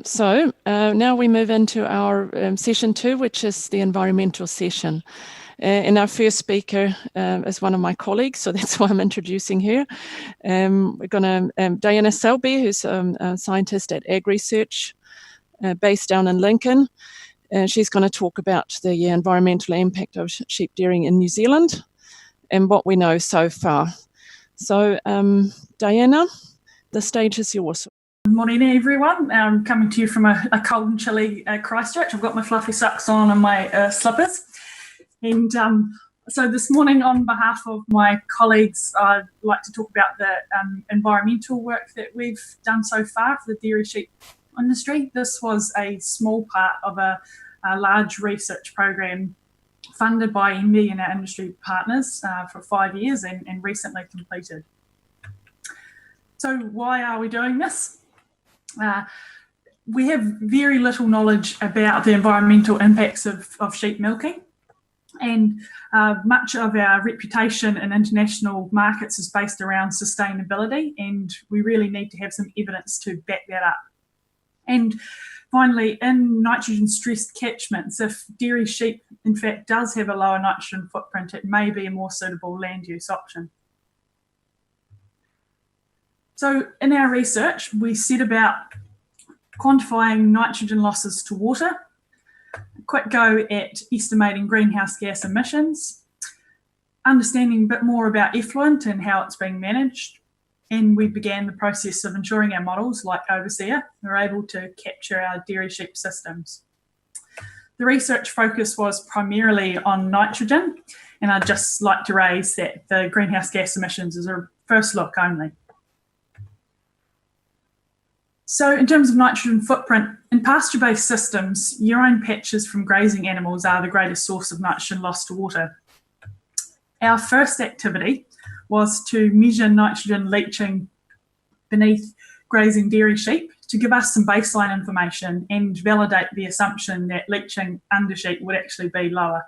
So now we move into our session 2, which is the environmental session. And our first speaker is one of my colleagues, so that's why I'm introducing her. We're going to, Diana Selbie, who's a scientist at AgResearch, based down in Lincoln. She's going to talk about the environmental impact of sheep dairying in New Zealand and what we know so far. So, Diana, the stage is yours. Good morning, everyone. I'm coming to you from a cold and chilly Christchurch. I've got my fluffy socks on and my slippers. And so this morning, on behalf of my colleagues, I'd like to talk about the environmental work that we've done so far for the dairy sheep industry. This was a small part of a large research program funded by McMillan and our industry partners for 5 years and recently completed. So why are we doing this? We have very little knowledge about the environmental impacts of sheep milking, and much of our reputation in international markets is based around sustainability, and we really need to have some evidence to back that up. And finally, in nitrogen stressed catchments, if dairy sheep in fact does have a lower nitrogen footprint, it may be a more suitable land use option. So in our research, we set about quantifying nitrogen losses to water, a quick go at estimating greenhouse gas emissions, understanding a bit more about effluent and how it's being managed, and we began the process of ensuring our models, like Overseer, are able to capture our dairy sheep systems. The research focus was primarily on nitrogen, and I'd just like to raise that the greenhouse gas emissions is a first look only. So in terms of nitrogen footprint, in pasture-based systems, urine patches from grazing animals are the greatest source of nitrogen loss to water. Our first activity was to measure nitrogen leaching beneath grazing dairy sheep to give us some baseline information and validate the assumption that leaching under sheep would actually be lower.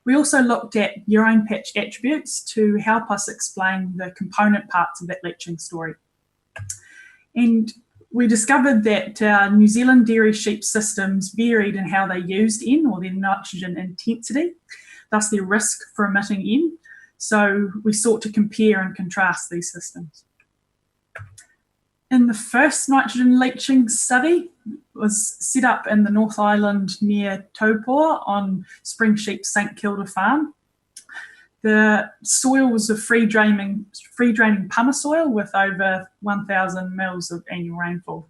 We also looked at urine patch attributes to help us explain the component parts of that leaching story. And we discovered that New Zealand dairy sheep systems varied in how they used N, or their nitrogen intensity, thus their risk for emitting N. So we sought to compare and contrast these systems. In the first nitrogen leaching study, was set up in the North Island near Taupua on Spring Sheep St Kilda farm. The soil was a free draining puma soil with over 1,000 mils of annual rainfall.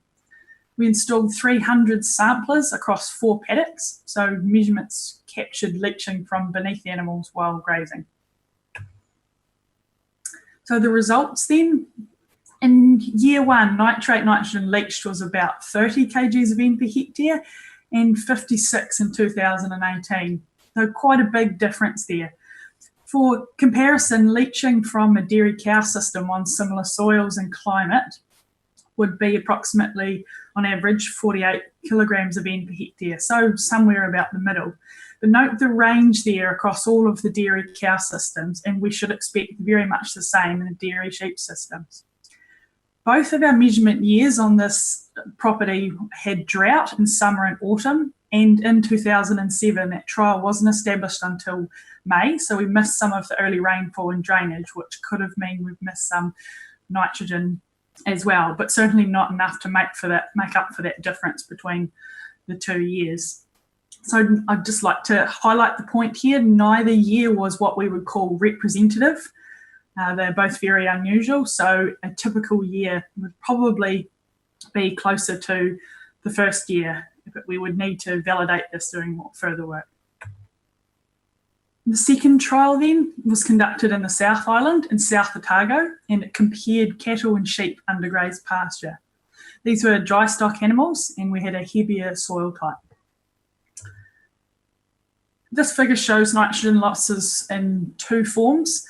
We installed 300 samplers across 4 paddocks, so measurements captured leaching from beneath the animals while grazing. So the results then, in year 1, nitrate nitrogen leached was about 30 kgs of N per hectare and 56 in 2018. So quite a big difference there. For comparison, leaching from a dairy cow system on similar soils and climate would be approximately, on average, 48 kilograms of N per hectare, so somewhere about the middle. But note the range there across all of the dairy cow systems, and we should expect very much the same in the dairy sheep systems. Both of our measurement years on this property had drought in summer and autumn, and in 2007 that trial wasn't established until May, so we missed some of the early rainfall and drainage, which could have meant we've missed some nitrogen as well, but certainly not enough to make up for that difference between the 2 years. So I'd just like to highlight the point here, neither year was what we would call representative. They're both very unusual, so a typical year would probably be closer to the first year, but we would need to validate this doing more further work. The second trial then was conducted in the South Island in South Otago, and it compared cattle and sheep under grazed pasture. These were dry stock animals, and we had a heavier soil type. This figure shows nitrogen losses in 2 forms.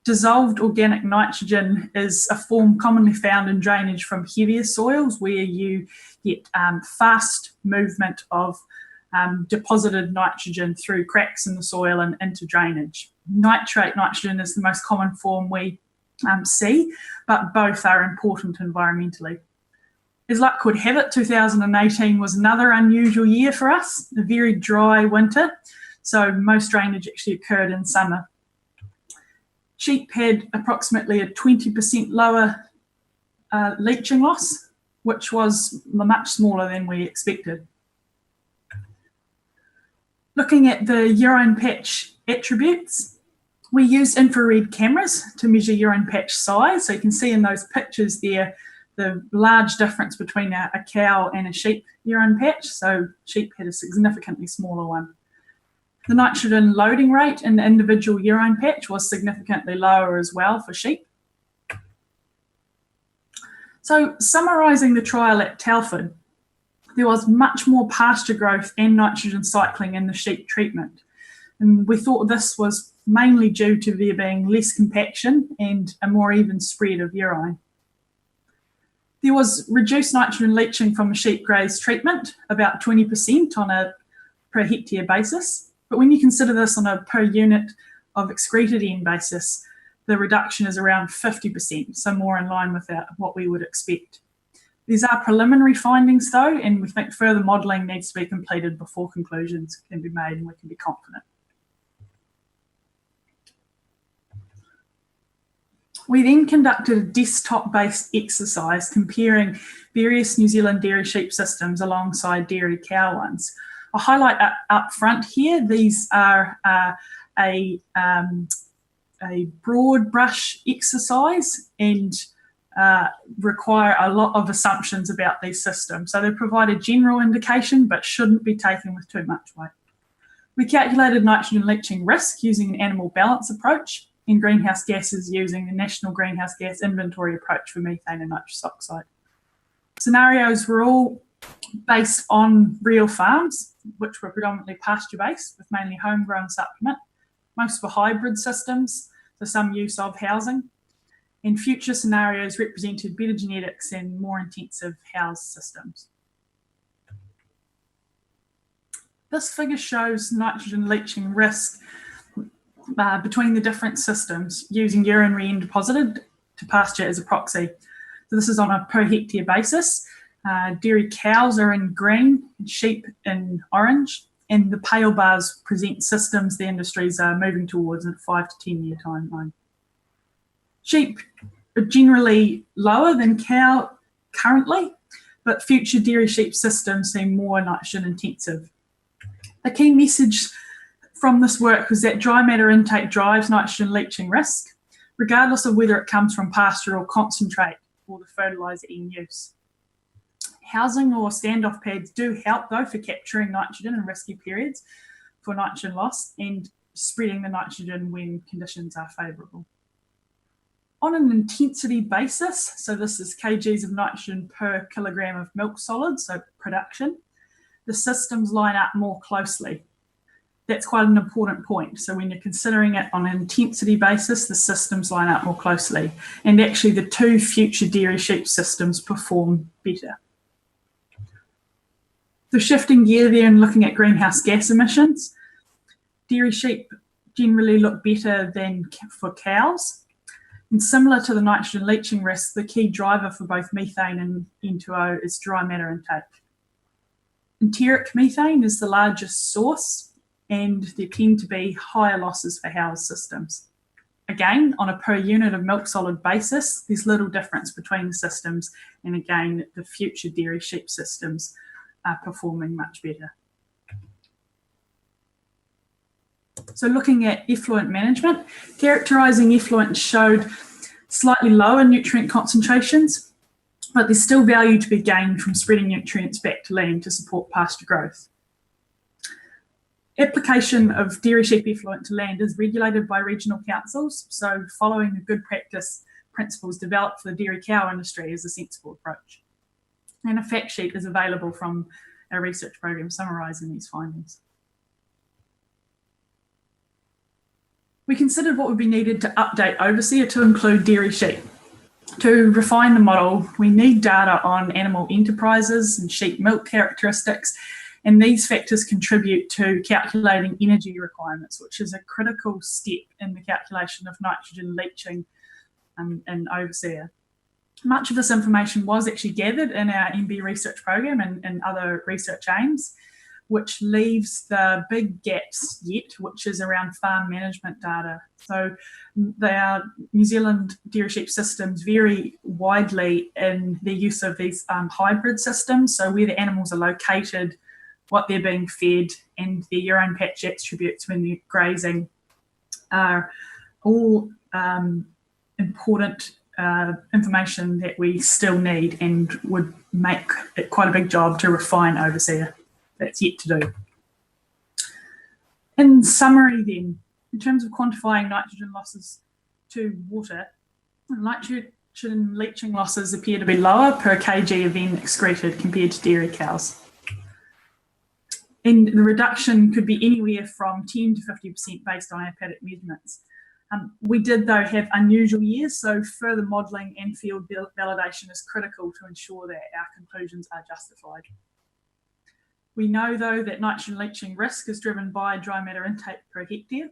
Dissolved organic nitrogen is a form commonly found in drainage from heavier soils where you get fast movement of deposited nitrogen through cracks in the soil and into drainage. Nitrate nitrogen is the most common form we see, but both are important environmentally. As luck would have it, 2018 was another unusual year for us, a very dry winter, so most drainage actually occurred in summer. Sheep had approximately a 20% lower leaching loss, which was much smaller than we expected. Looking at the urine patch attributes, we used infrared cameras to measure urine patch size. So you can see in those pictures there the large difference between a cow and a sheep urine patch. So sheep had a significantly smaller one. The nitrogen loading rate in the individual urine patch was significantly lower as well for sheep. So summarising the trial at Telford, there was much more pasture growth and nitrogen cycling in the sheep treatment. And we thought this was mainly due to there being less compaction and a more even spread of urine. There was reduced nitrogen leaching from a sheep graze treatment, about 20% on a per hectare basis. But when you consider this on a per unit of excreted N basis, the reduction is around 50%, so more in line with what we would expect. These are preliminary findings though, and we think further modelling needs to be completed before conclusions can be made and we can be confident. We then conducted a desktop-based exercise comparing various New Zealand dairy sheep systems alongside dairy cow ones. I'll highlight up front here, these are a broad brush exercise and require a lot of assumptions about these systems. So they provide a general indication but shouldn't be taken with too much weight. We calculated nitrogen leaching risk using an animal balance approach and greenhouse gases using the National Greenhouse Gas Inventory approach for methane and nitrous oxide. Scenarios were all based on real farms, which were predominantly pasture-based with mainly homegrown supplement. Most were hybrid systems, so some use of housing. And future scenarios represented better genetics and more intensive house systems. This figure shows nitrogen leaching risk between the different systems using urine re-deposited to pasture as a proxy. So this is on a per hectare basis. Dairy cows are in green, sheep in orange, and the pale bars present systems the industries are moving towards in a 5 to 10 year timeline. Sheep are generally lower than cow currently, but future dairy sheep systems seem more nitrogen intensive. The key message from this work was that dry matter intake drives nitrogen leaching risk, regardless of whether it comes from pasture or concentrate or the fertiliser in use. Housing or standoff pads do help though for capturing nitrogen in risky periods for nitrogen loss and spreading the nitrogen when conditions are favourable. On an intensity basis, so this is kgs of nitrogen per kilogram of milk solid, so production, the systems line up more closely. That's quite an important point. So when you're considering it on an intensity basis, the systems line up more closely. And actually the two future dairy sheep systems perform better. So shifting gear there and looking at greenhouse gas emissions, dairy sheep generally look better than for cows. And similar to the nitrogen leaching risk, the key driver for both methane and N2O is dry matter intake. Enteric methane is the largest source, and there tend to be higher losses for house systems. Again, on a per unit of milk solid basis, there's little difference between the systems, and again, the future dairy sheep systems are performing much better. So looking at effluent management, characterising effluent showed slightly lower nutrient concentrations, but there's still value to be gained from spreading nutrients back to land to support pasture growth. Application of dairy sheep effluent to land is regulated by regional councils, so following the good practice principles developed for the dairy cow industry is a sensible approach. And a fact sheet is available from our research program summarising these findings. We considered what would be needed to update Overseer to include dairy sheep. To refine the model, we need data on animal enterprises and sheep milk characteristics, and these factors contribute to calculating energy requirements, which is a critical step in the calculation of nitrogen leaching in Overseer. Much of this information was actually gathered in our MB research program and other research aims, which leaves the big gaps yet, which is around farm management data. So our New Zealand dairy sheep systems vary widely in the use of these hybrid systems, so where the animals are located, what they're being fed, and their urine patch attributes when they're grazing are all important information that we still need and would make it quite a big job to refine overseer. That's yet to do. In summary then, in terms of quantifying nitrogen losses to water, nitrogen leaching losses appear to be lower per kg of N excreted compared to dairy cows. And the reduction could be anywhere from 10 to 50% based on our paddock measurements. We did, though, have unusual years, so further modelling and field validation is critical to ensure that our conclusions are justified. We know, though, that nitrogen leaching risk is driven by dry matter intake per hectare.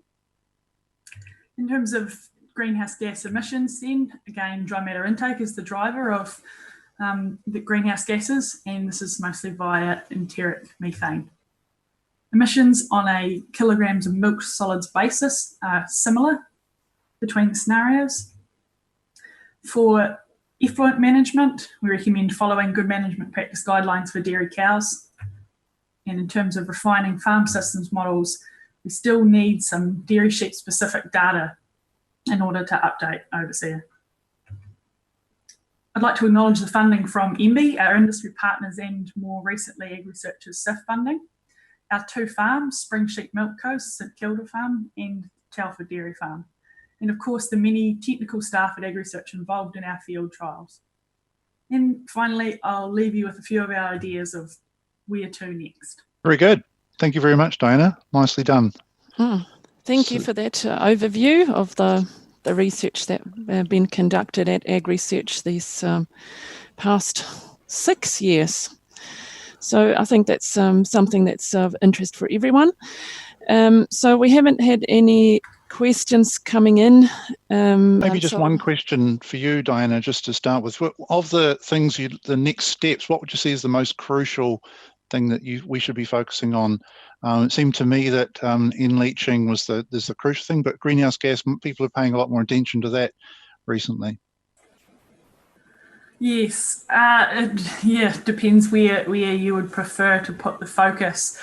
In terms of greenhouse gas emissions, then, again, dry matter intake is the driver of the greenhouse gases, and this is mostly via enteric methane. Emissions on a kilograms of milk solids basis are similar between the scenarios. For effluent management, we recommend following good management practice guidelines for dairy cows. And in terms of refining farm systems models, we still need some dairy sheep specific data in order to update overseer. I'd like to acknowledge the funding from MB, our industry partners, and more recently AgResearch's SIF funding. Our two farms, Spring Sheep Milk Coast, St Kilda Farm and Telford Dairy Farm. And of course, the many technical staff at AgResearch involved in our field trials. And finally, I'll leave you with a few of our ideas of where to next. Very good. Thank you very much, Diana. Nicely done. Thank you for that overview of the research that been conducted at AgResearch these past 6 years. So I think that's something that's of interest for everyone. So we haven't had any questions coming in. Maybe just one question for you, Diana, just to start with. Of the things, the next steps, what would you see as the most crucial thing that we should be focusing on? It seemed to me that in leaching is the crucial thing, but greenhouse gas, people are paying a lot more attention to that recently. Yes, it depends where you would prefer to put the focus.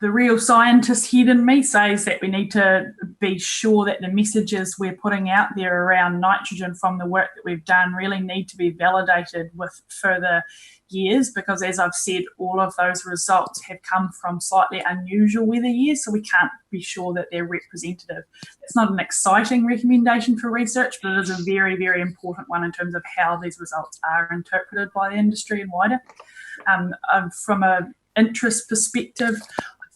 The real scientist head in me says that we need to be sure that the messages we're putting out there around nitrogen from the work that we've done really need to be validated with further years, because as I've said, all of those results have come from slightly unusual weather years, so we can't be sure that they're representative. It's not an exciting recommendation for research, but it is a very, very important one in terms of how these results are interpreted by the industry and wider. From an interest perspective,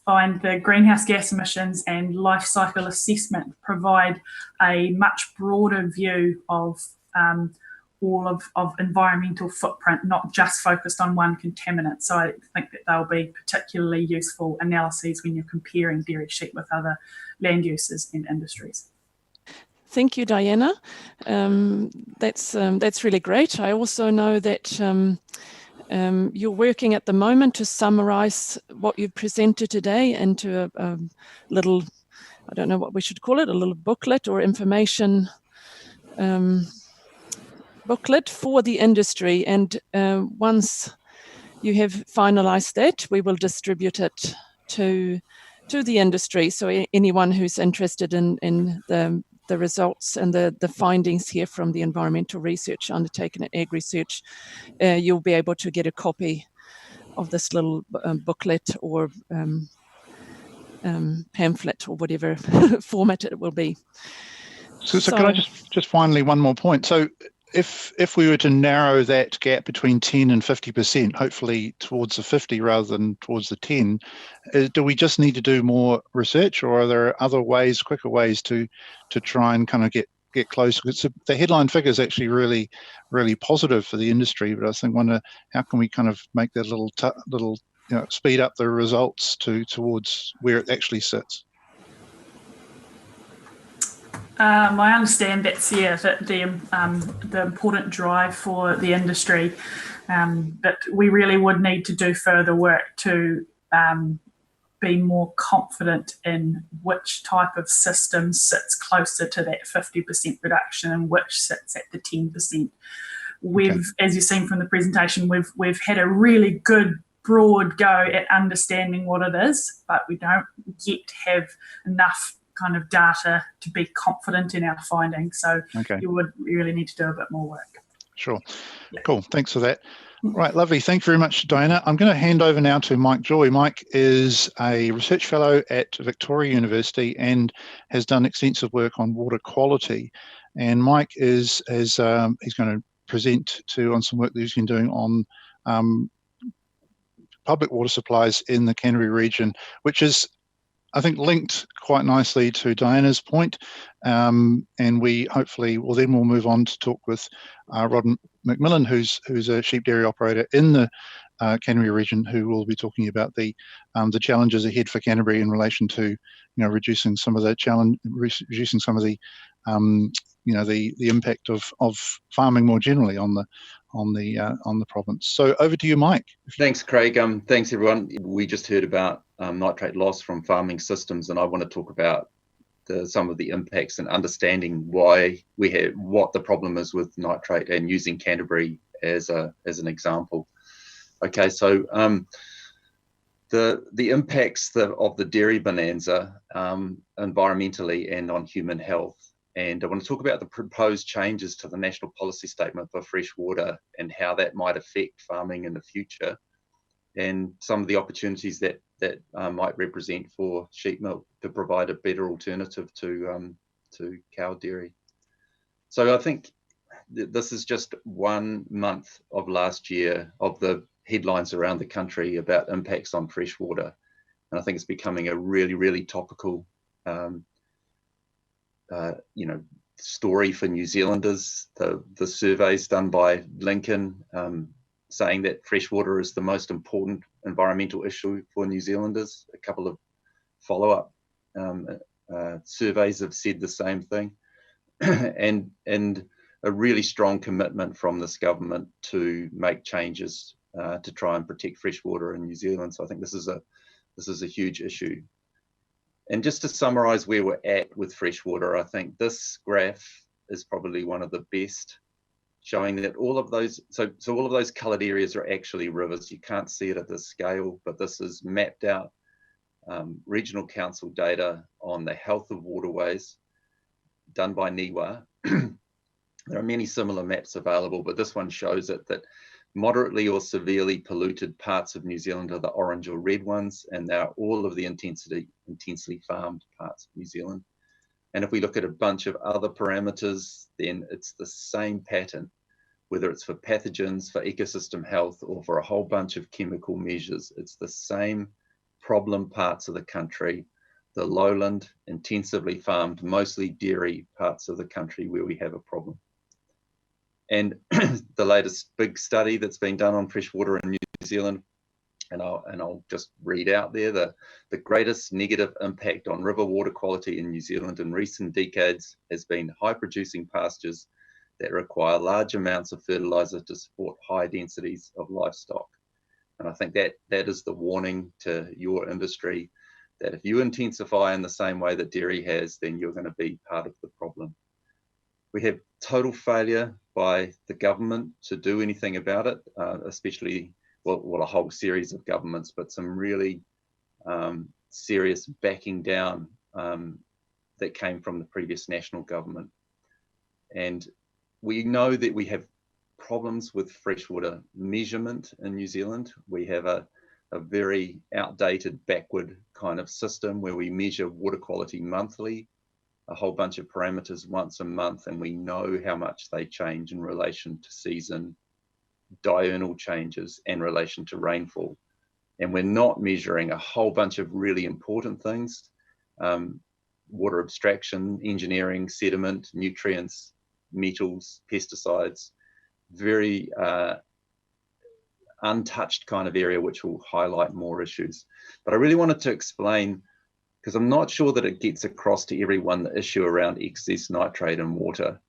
find the greenhouse gas emissions and life cycle assessment provide a much broader view of all of environmental footprint, not just focused on one contaminant. So I think that they'll be particularly useful analyses when you're comparing dairy sheep with other land uses and industries. Thank you, Diana. That's really great. I also know that you're working at the moment to summarise what you've presented today into a little, I don't know what we should call it, a little booklet or information booklet for the industry. And once you have finalised that, we will distribute it to the industry. So anyone who's interested in the results and the findings here from the environmental research undertaken at AgResearch, you'll be able to get a copy of this little booklet or pamphlet or whatever format it will be. So can I just finally one more point? So if we were to narrow that gap between 10 and 50%, hopefully towards the 50 rather than towards the 10, do we just need to do more research, or are there other ways, quicker ways to try and kind of get close? Because the headline figure is actually really, really positive for the industry, but I wonder how can we kind of make that little speed up the results towards where it actually sits? I understand that's the important drive for the industry, but we really would need to do further work to be more confident in which type of system sits closer to that 50% reduction and which sits at the 10%. As you've seen from the presentation, we've had a really good broad go at understanding what it is, but we don't yet have enough kind of data to be confident in our findings. So you would really need to do a bit more work. Sure. Yeah. Cool. Thanks for that. Right, lovely. Thank you very much, Diana. I'm going to hand over now to Mike Joy. Mike is a research fellow at Victoria University and has done extensive work on water quality. And Mike he's going to present on some work that he's been doing on public water supplies in the Canterbury region, which is, I think, linked quite nicely to Diana's point. And we hopefully we'll move on to talk with Rod McMillan, who's a sheep dairy operator in the Canterbury region, who will be talking about the challenges ahead for Canterbury in relation to reducing some of the the impact of farming more generally on the province. So over to you, Mike. Thanks, Craig. Thanks everyone. We just heard about nitrate loss from farming systems, and I want to talk about some of the impacts and understanding why what the problem is with nitrate, and using Canterbury as an example. Okay, so the impacts of the dairy bonanza environmentally and on human health. And I want to talk about the proposed changes to the National Policy Statement for Fresh Water and how that might affect farming in the future, and some of the opportunities that might represent for sheep milk to provide a better alternative to cow dairy. So I think this is just 1 month of last year of the headlines around the country about impacts on fresh water, and I think it's becoming a really, really topical story for New Zealanders. The surveys done by Lincoln saying that freshwater is the most important environmental issue for New Zealanders. A couple of follow-up surveys have said the same thing, and a really strong commitment from this government to make changes to try and protect freshwater in New Zealand. So I think this is a huge issue. And just to summarize where we're at with freshwater, I think this graph is probably one of the best, showing that all of those coloured areas are actually rivers. You can't see it at this scale, but this is mapped out regional council data on the health of waterways done by NIWA. There are many similar maps available, but this one shows it that moderately or severely polluted parts of New Zealand are the orange or red ones, and they're all of the intensely farmed parts of New Zealand. And if we look at a bunch of other parameters, then it's the same pattern, whether it's for pathogens, for ecosystem health, or for a whole bunch of chemical measures. It's the same problem parts of the country, the lowland, intensively farmed, mostly dairy parts of the country where we have a problem. And the latest big study that's been done on freshwater in New Zealand, and I'll just read out there, the greatest negative impact on river water quality in New Zealand in recent decades has been high producing pastures that require large amounts of fertilizer to support high densities of livestock. And I think that is the warning to your industry, that if you intensify in the same way that dairy has, then you're going to be part of the problem. We have total failure by the government to do anything about it, especially, well, a whole series of governments, but some really serious backing down that came from the previous national government. And we know that we have problems with freshwater measurement in New Zealand. We have a very outdated, backward kind of system where we measure water quality monthly, a whole bunch of parameters once a month, and we know how much they change in relation to season, diurnal changes, and relation to rainfall. And we're not measuring a whole bunch of really important things, water abstraction, engineering, sediment, nutrients, metals, pesticides, very untouched kind of area, which will highlight more issues. But I really wanted to explain because I'm not sure that it gets across to everyone the issue around excess nitrate in water,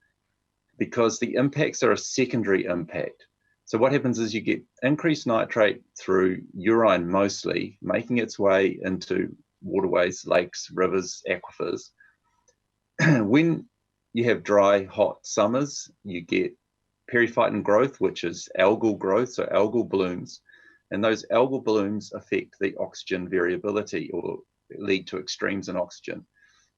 because the impacts are a secondary impact. So what happens is you get increased nitrate through urine mostly, making its way into waterways, lakes, rivers, aquifers. When you have dry, hot summers, you get periphyton growth, which is algal growth, so algal blooms. And those algal blooms affect the oxygen variability or lead to extremes in oxygen.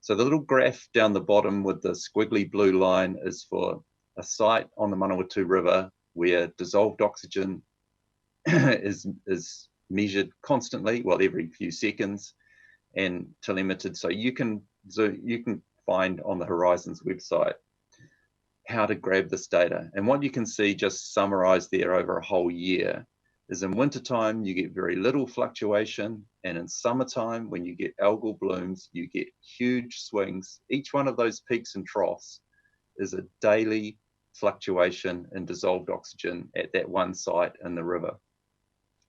So the little graph down the bottom with the squiggly blue line is for a site on the Manawatu River where dissolved oxygen is measured constantly, well, every few seconds, and telemetered. So you can find on the Horizons website how to grab this data. And what you can see just summarized there over a whole year is in wintertime, you get very little fluctuation. And in summertime, when you get algal blooms, you get huge swings. Each one of those peaks and troughs is a daily fluctuation in dissolved oxygen at that one site in the river.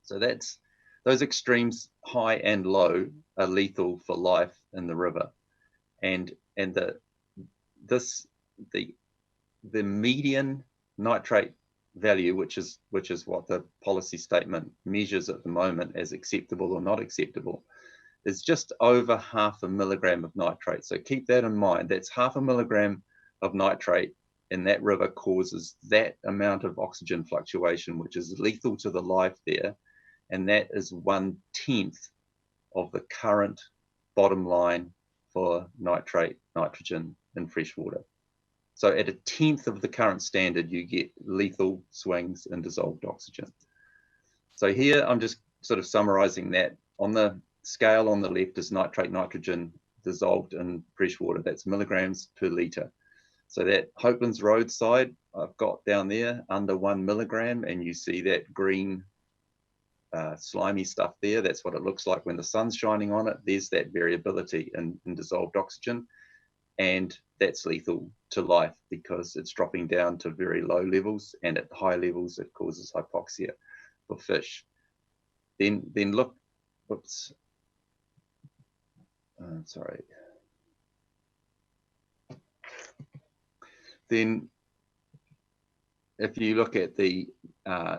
So that's those extremes, high and low, are lethal for life in the river. And the median nitrate value, which is what the policy statement measures at the moment as acceptable or not acceptable, is just over 0.5 milligram of nitrate. So keep that in mind. That's 0.5 milligram of nitrate in that river causes that amount of oxygen fluctuation, which is lethal to the life there. And that is 1/10 of the current bottom line for nitrate, nitrogen in freshwater. So at 1/10 of the current standard, you get lethal swings in dissolved oxygen. So here I'm just sort of summarizing that. On the scale on the left is nitrate, nitrogen dissolved in freshwater. That's milligrams per litre. So that Hopelands roadside, I've got down there under 1 milligram, and you see that green slimy stuff there. That's what it looks like when the sun's shining on it. There's that variability in dissolved oxygen, and that's lethal to life because it's dropping down to very low levels, and at high levels it causes hypoxia for fish. Then look, whoops, sorry. Then if you look at the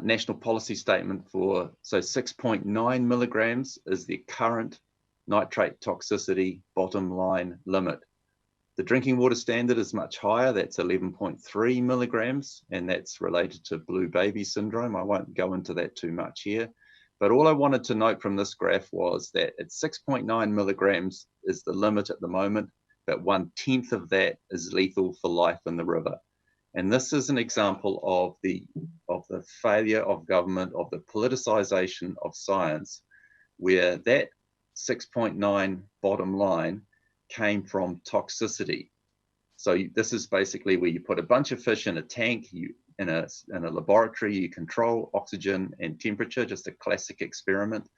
national policy statement for, so 6.9 milligrams is the current nitrate toxicity bottom line limit. The drinking water standard is much higher, that's 11.3 milligrams, and that's related to blue baby syndrome. I won't go into that too much here, but all I wanted to note from this graph was that at 6.9 milligrams is the limit at the moment, but 1/10 of that is lethal for life in the river. And this is an example of the failure of government, of the politicization of science, where that 6.9 bottom line came from toxicity. So this is basically where you put a bunch of fish in a tank, in a laboratory, you control oxygen and temperature, just a classic experiment.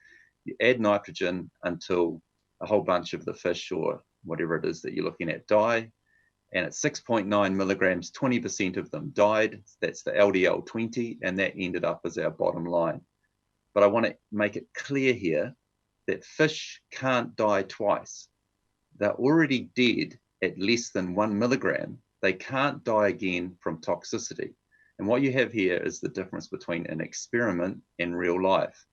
You add nitrogen until a whole bunch of the fish or whatever it is that you're looking at die. And at 6.9 milligrams, 20% of them died. That's the LDL 20, and that ended up as our bottom line. But I want to make it clear here that fish can't die twice. They're already dead at less than 1 milligram. They can't die again from toxicity. And what you have here is the difference between an experiment and real life.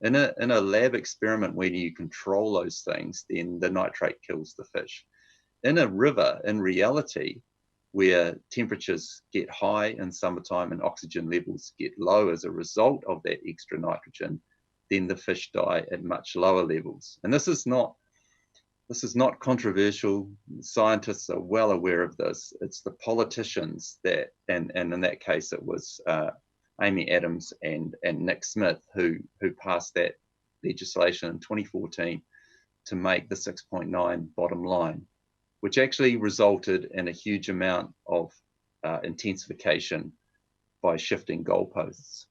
In a lab experiment, when you control those things, then the nitrate kills the fish. In a river, in reality, where temperatures get high in summertime and oxygen levels get low as a result of that extra nitrogen, then the fish die at much lower levels. And this is not controversial. Scientists are well aware of this. It's the politicians that, and in that case, it was Amy Adams and Nick Smith who passed that legislation in 2014 to make the 6.9 bottom line, which actually resulted in a huge amount of intensification by shifting goalposts.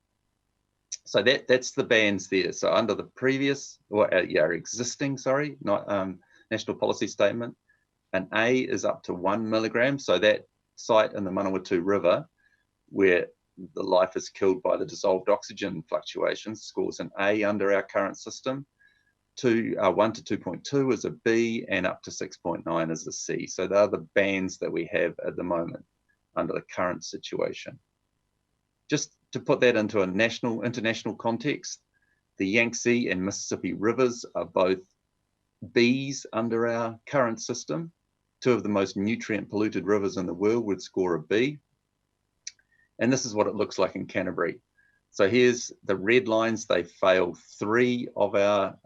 So that's the bands there. So under the previous, or existing, national policy statement, an A is up to 1 milligram. So that site in the Manawatu River where the life is killed by the dissolved oxygen fluctuations scores an A under our current system. 1 to 2.2 is a B, and up to 6.9 is a C. So they're the bands that we have at the moment under the current situation. Just to put that into a international context, the Yangtze and Mississippi rivers are both Bs under our current system. Two of the most nutrient polluted rivers in the world would score a B. And this is what it looks like in Canterbury. So here's the red lines. They fail 3 of our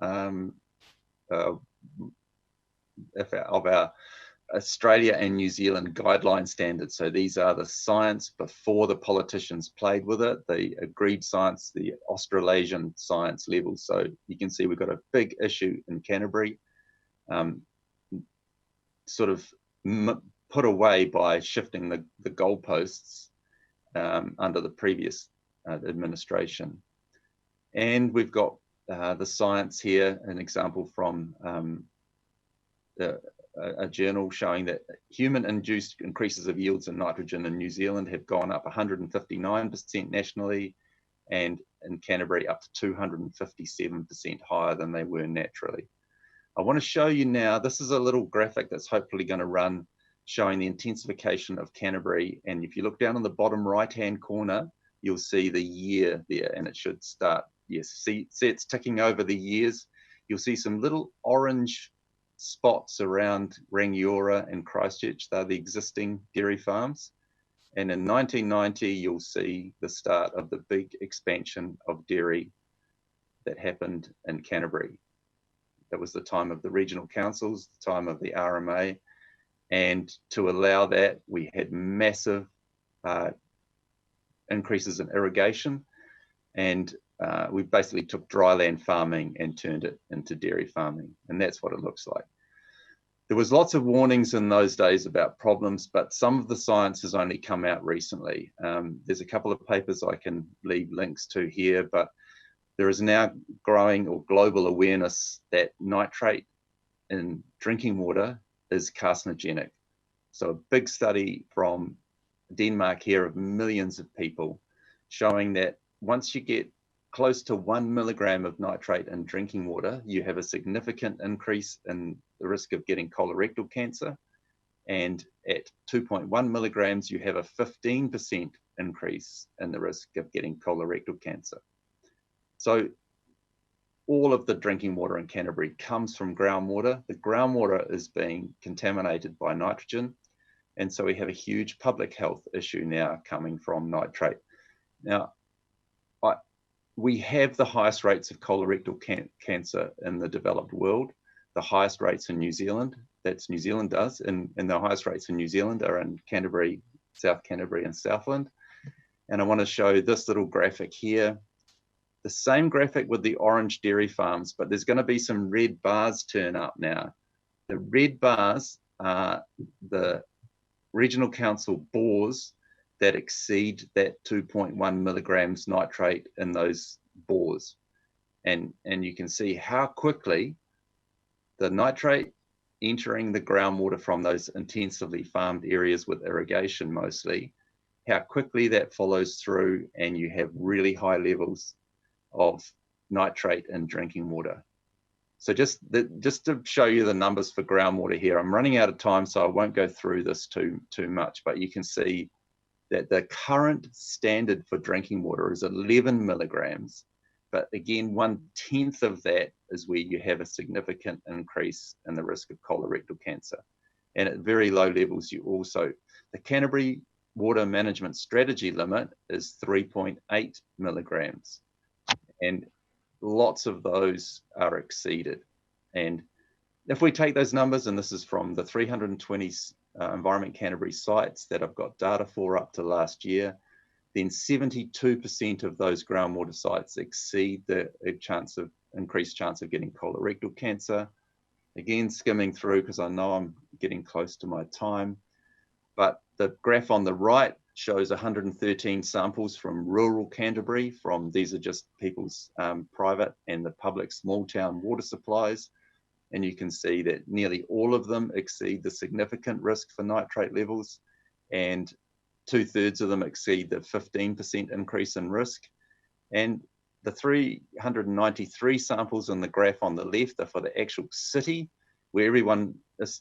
Australia and New Zealand guideline standards. So these are the science before the politicians played with it, the agreed science, the Australasian science levels. So you can see we've got a big issue in Canterbury, sort of put away by shifting the goalposts under the previous administration. And we've got the science here, an example from a journal showing that human-induced increases of yields in nitrogen in New Zealand have gone up 159% nationally, and in Canterbury up to 257% higher than they were naturally. I want to show you now, this is a little graphic that's hopefully going to run, showing the intensification of Canterbury. And if you look down on the bottom right-hand corner, you'll see the year there, and it should start, yes, see it's ticking over the years. You'll see some little orange spots around Rangiora and Christchurch. They're the existing dairy farms. And in 1990, you'll see the start of the big expansion of dairy that happened in Canterbury. That was the time of the regional councils, the time of the RMA. And to allow that, we had massive increases in irrigation. And we basically took dryland farming and turned it into dairy farming. And that's what it looks like. There was lots of warnings in those days about problems, but some of the science has only come out recently. There's a couple of papers I can leave links to here, but there is now growing or global awareness that nitrate in drinking water is carcinogenic. So a big study from Denmark here of millions of people showing that once you get close to 1 milligram of nitrate in drinking water, you have a significant increase in the risk of getting colorectal cancer. And at 2.1 milligrams, you have a 15% increase in the risk of getting colorectal cancer. So all of the drinking water in Canterbury comes from groundwater. The groundwater is being contaminated by nitrogen. And so we have a huge public health issue now coming from nitrate. Now, we have the highest rates of colorectal cancer in the developed world, the highest rates in New Zealand, that's New Zealand does, and the highest rates in New Zealand are in Canterbury, South Canterbury and Southland. And I want to show this little graphic here, the same graphic with the orange dairy farms, but there's going to be some red bars turn up now. The red bars are the regional council bores that exceed that 2.1 milligrams nitrate in those bores. And you can see how quickly the nitrate entering the groundwater from those intensively farmed areas with irrigation mostly, how quickly that follows through and you have really high levels of nitrate in drinking water. So just to show you the numbers for groundwater here, I'm running out of time, so I won't go through this too much, but you can see that the current standard for drinking water is 11 milligrams. But again, 1/10 of that is where you have a significant increase in the risk of colorectal cancer. And at very low levels, you also, the Canterbury Water Management Strategy limit is 3.8 milligrams. And lots of those are exceeded. And if we take those numbers, and this is from the 320 Environment Canterbury sites that I've got data for up to last year, then 72% of those groundwater sites exceed the increased chance of getting colorectal cancer. Again, skimming through because I know I'm getting close to my time, but the graph on the right shows 113 samples from rural Canterbury, these are just people's private and the public small town water supplies. And you can see that nearly all of them exceed the significant risk for nitrate levels, and 2/3 of them exceed the 15% increase in risk. And the 393 samples on the graph on the left are for the actual city, where everyone,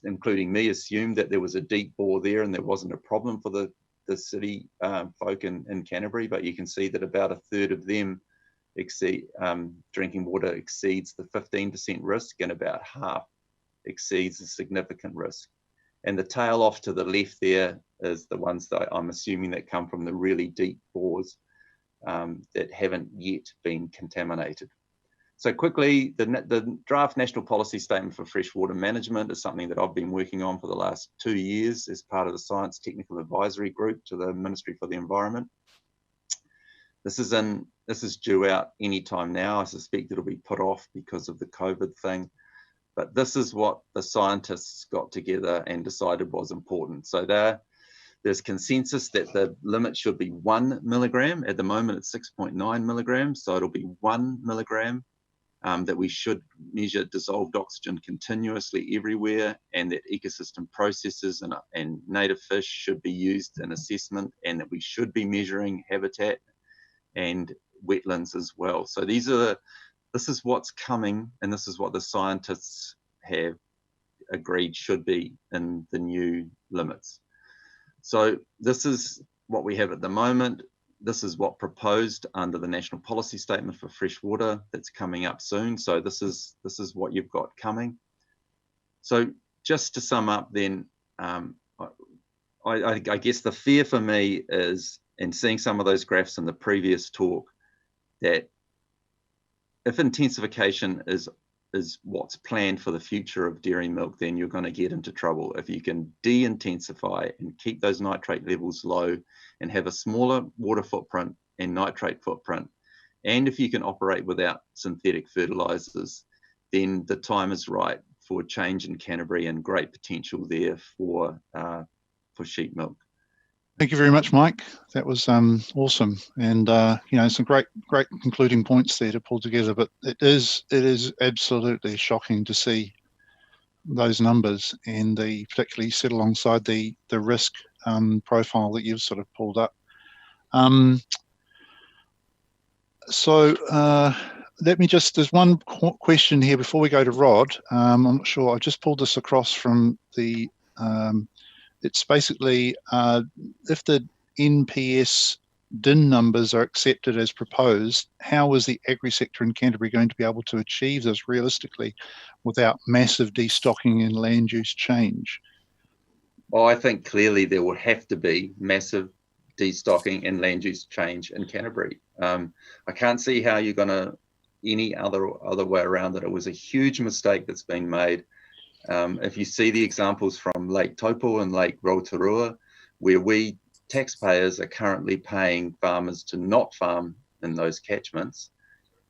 including me, assumed that there was a deep bore there and there wasn't a problem for the city folk in Canterbury. But you can see that about a third of them drinking water exceeds the 15% risk, and about half exceeds a significant risk. And the tail off to the left there is the ones that I'm assuming that come from the really deep bores that haven't yet been contaminated. So quickly, the draft National Policy Statement for Freshwater Management is something that I've been working on for the last 2 years as part of the Science Technical Advisory Group to the Ministry for the Environment. This is due out any time now. I suspect it'll be put off because of the COVID thing. But this is what the scientists got together and decided was important. So there's consensus that the limit should be 1 milligram. At the moment, it's 6.9 milligrams. So it'll be 1 milligram that we should measure dissolved oxygen continuously everywhere, and that ecosystem processes and native fish should be used in assessment, and that we should be measuring habitat and wetlands as well. So this is what's coming, and this is what the scientists have agreed should be in the new limits. So this is what we have at the moment. This is what proposed under the National Policy Statement for Freshwater that's coming up soon. So this is what you've got coming. So just to sum up then, I guess the fear for me is, and seeing some of those graphs in the previous talk, that if intensification is what's planned for the future of dairy milk, then you're going to get into trouble. If you can de-intensify and keep those nitrate levels low and have a smaller water footprint and nitrate footprint, and if you can operate without synthetic fertilizers, then the time is right for change in Canterbury, and great potential there for sheep milk. Thank you very much, Mike. That was awesome, and some great concluding points there to pull together. But it is absolutely shocking to see those numbers, and particularly set alongside the risk profile that you've sort of pulled up. Let me there's one question here before we go to Rod. I'm not sure. I just pulled this across from the. It's basically if the NPS DIN numbers are accepted as proposed, how is the agri sector in Canterbury going to be able to achieve this realistically without massive destocking and land use change? Well, I think clearly there will have to be massive destocking and land use change in Canterbury. I can't see how you're going to any other way around it. It was a huge mistake that's been made. If you see the examples from Lake Taupo and Lake Rotorua, where we taxpayers are currently paying farmers to not farm in those catchments,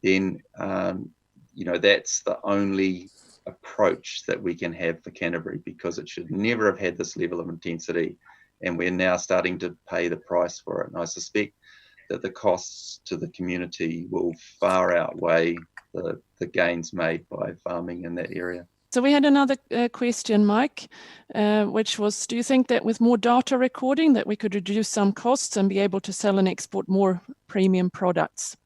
then that's the only approach that we can have for Canterbury, because it should never have had this level of intensity, and we're now starting to pay the price for it. And I suspect that the costs to the community will far outweigh the gains made by farming in that area. So we had another question, Mike, which was, do you think that with more data recording that we could reduce some costs and be able to sell and export more premium products?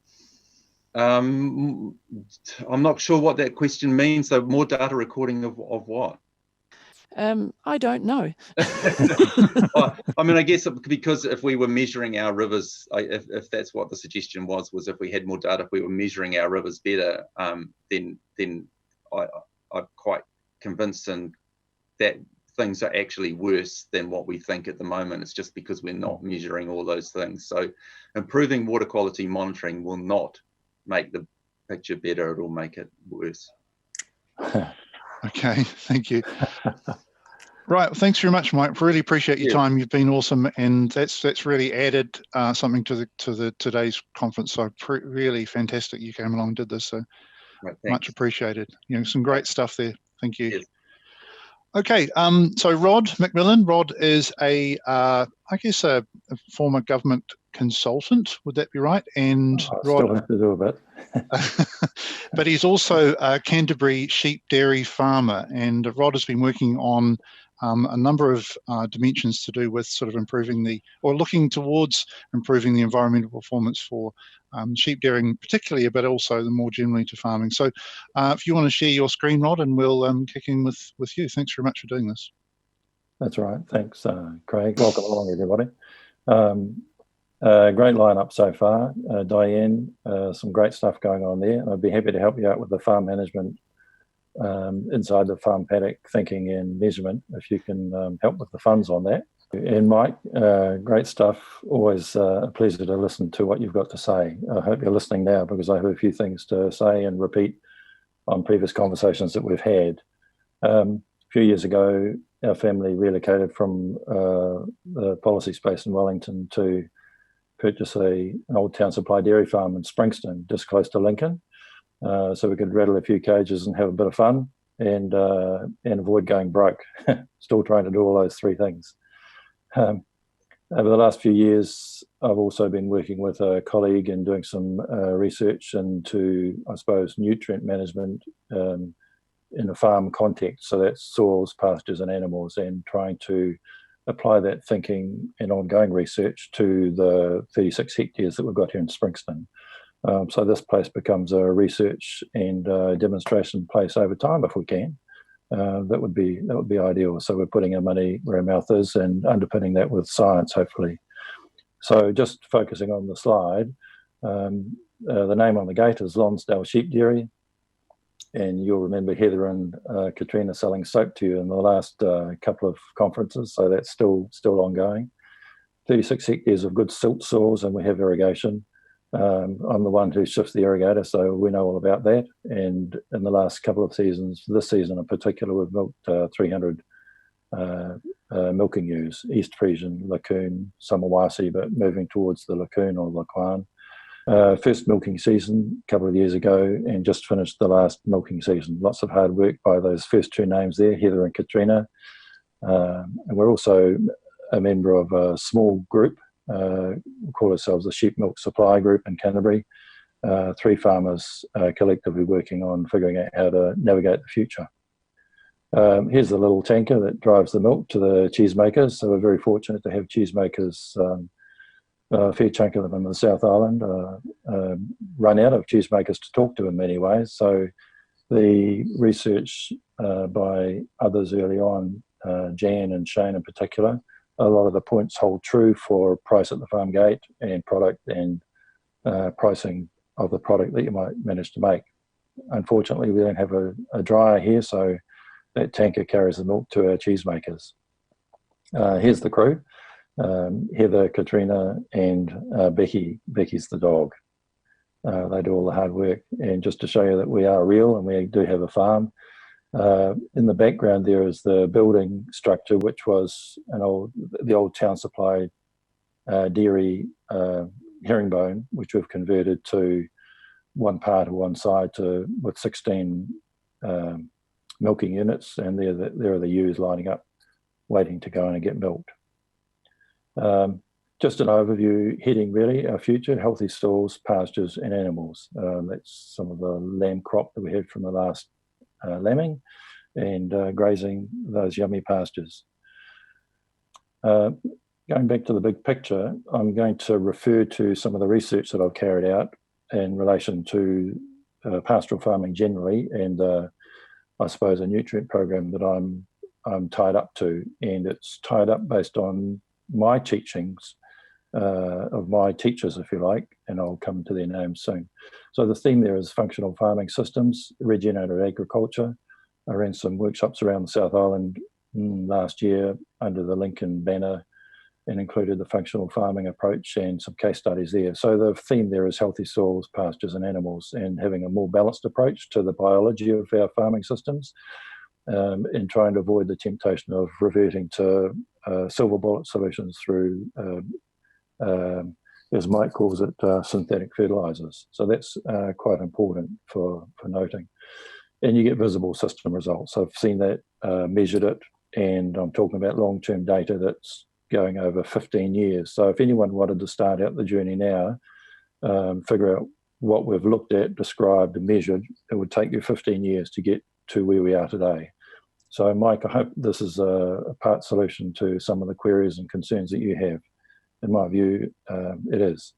I'm not sure what that question means. So more data recording of what? I don't know. I mean, I guess because if we were measuring our rivers, if that's what the suggestion was if we had more data, if we were measuring our rivers better, then I'm quite convinced that things are actually worse than what we think at the moment. It's just because we're not measuring all those things. So improving water quality monitoring will not make the picture better, it will make it worse. Okay, thank you. Right, thanks very much, Mike. Really appreciate your time. You've been awesome, and that's really added something to today's conference. So really fantastic you came along and did this. So right, much appreciated. Some great stuff there. Thank you. Yes. Okay, so Rod McMillan. Rod is I guess a former government consultant. Would that be right? And Rod still have to do a bit. But he's also a Canterbury sheep dairy farmer, and Rod has been working on a number of dimensions to do with sort of improving or looking towards improving the environmental performance for sheep dairying particularly, but also more generally to farming. So if you want to share your screen, Rod, and we'll kick in with you. Thanks very much for doing this. That's right. Thanks, Craig. Welcome along, everybody. Great lineup so far. Diane, some great stuff going on there. And I'd be happy to help you out with the farm management inside the farm paddock thinking and measurement, if you can help with the funds on that. And Mike, great stuff. Always a pleasure to listen to what you've got to say. I hope you're listening now, because I have a few things to say and repeat on previous conversations that we've had. A few years ago, our family relocated from the policy space in Wellington to purchase an old town supply dairy farm in Springston, just close to Lincoln. So we could rattle a few cages and have a bit of fun and avoid going broke. Still trying to do all those three things. Over the last few years, I've also been working with a colleague and doing some research into, I suppose, nutrient management in a farm context. So that's soils, pastures and animals, and trying to apply that thinking and ongoing research to the 36 hectares that we've got here in Springston. So this place becomes a research and demonstration place over time, if we can. That would be ideal. So we're putting our money where our mouth is and underpinning that with science, hopefully. So just focusing on the slide, the name on the gate is Lonsdale Sheep Dairy, and you'll remember Heather and Katrina selling soap to you in the last couple of conferences. So that's still ongoing. 36 hectares of good silt soils, and we have irrigation. I'm the one who shifts the irrigator, so we know all about that. And in the last couple of seasons, this season in particular, we've milked 300 milking ewes, East Frisian, Lacoon, some Massey, but moving towards the Lacoon or Laquan. First milking season a couple of years ago, and just finished the last milking season. Lots of hard work by those first two names there, Heather and Katrina. And we're also a member of a small group. We call ourselves the Sheep Milk Supply Group in Canterbury. 3 farmers collectively working on figuring out how to navigate the future. Here's the little tanker that drives the milk to the cheesemakers. So we're very fortunate to have cheesemakers, a fair chunk of them in the South Island, run out of cheesemakers to talk to in many ways. So the research by others early on, Jan and Shane in particular, a lot of the points hold true for price at the farm gate and product and pricing of the product that you might manage to make. Unfortunately, we don't have a dryer here, so that tanker carries the milk to our cheesemakers. Here's the crew. Heather, Katrina and Becky. Becky's the dog. They do all the hard work. And just to show you that we are real and we do have a farm, in the background there is the building structure, which was the old town supply dairy herringbone, which we've converted to one part of one side with 16 milking units, and there are the ewes lining up waiting to go in and get milked. Just an overview heading really, our future, healthy stalls, pastures and animals. That's some of the lamb crop that we had from the last lambing, and grazing those yummy pastures. Going back to the big picture, I'm going to refer to some of the research that I've carried out in relation to pastoral farming generally, and I suppose a nutrient program that I'm tied up to, and it's tied up based on my teachings of my teachers, if you like, and I'll come to their names soon. So the theme there is functional farming systems, regenerative agriculture. I ran some workshops around the South Island last year under the Lincoln banner and included the functional farming approach and some case studies there. So the theme there is healthy soils, pastures and animals, and having a more balanced approach to the biology of our farming systems, and trying to avoid the temptation of reverting to silver bullet solutions through, as Mike calls it, synthetic fertilizers. So that's quite important for noting. And you get visible system results. So I've seen that, measured it, and I'm talking about long-term data that's going over 15 years. So if anyone wanted to start out the journey now, figure out what we've looked at, described and measured, it would take you 15 years to get to where we are today. So, Mike, I hope this is a part solution to some of the queries and concerns that you have. In my view, it is.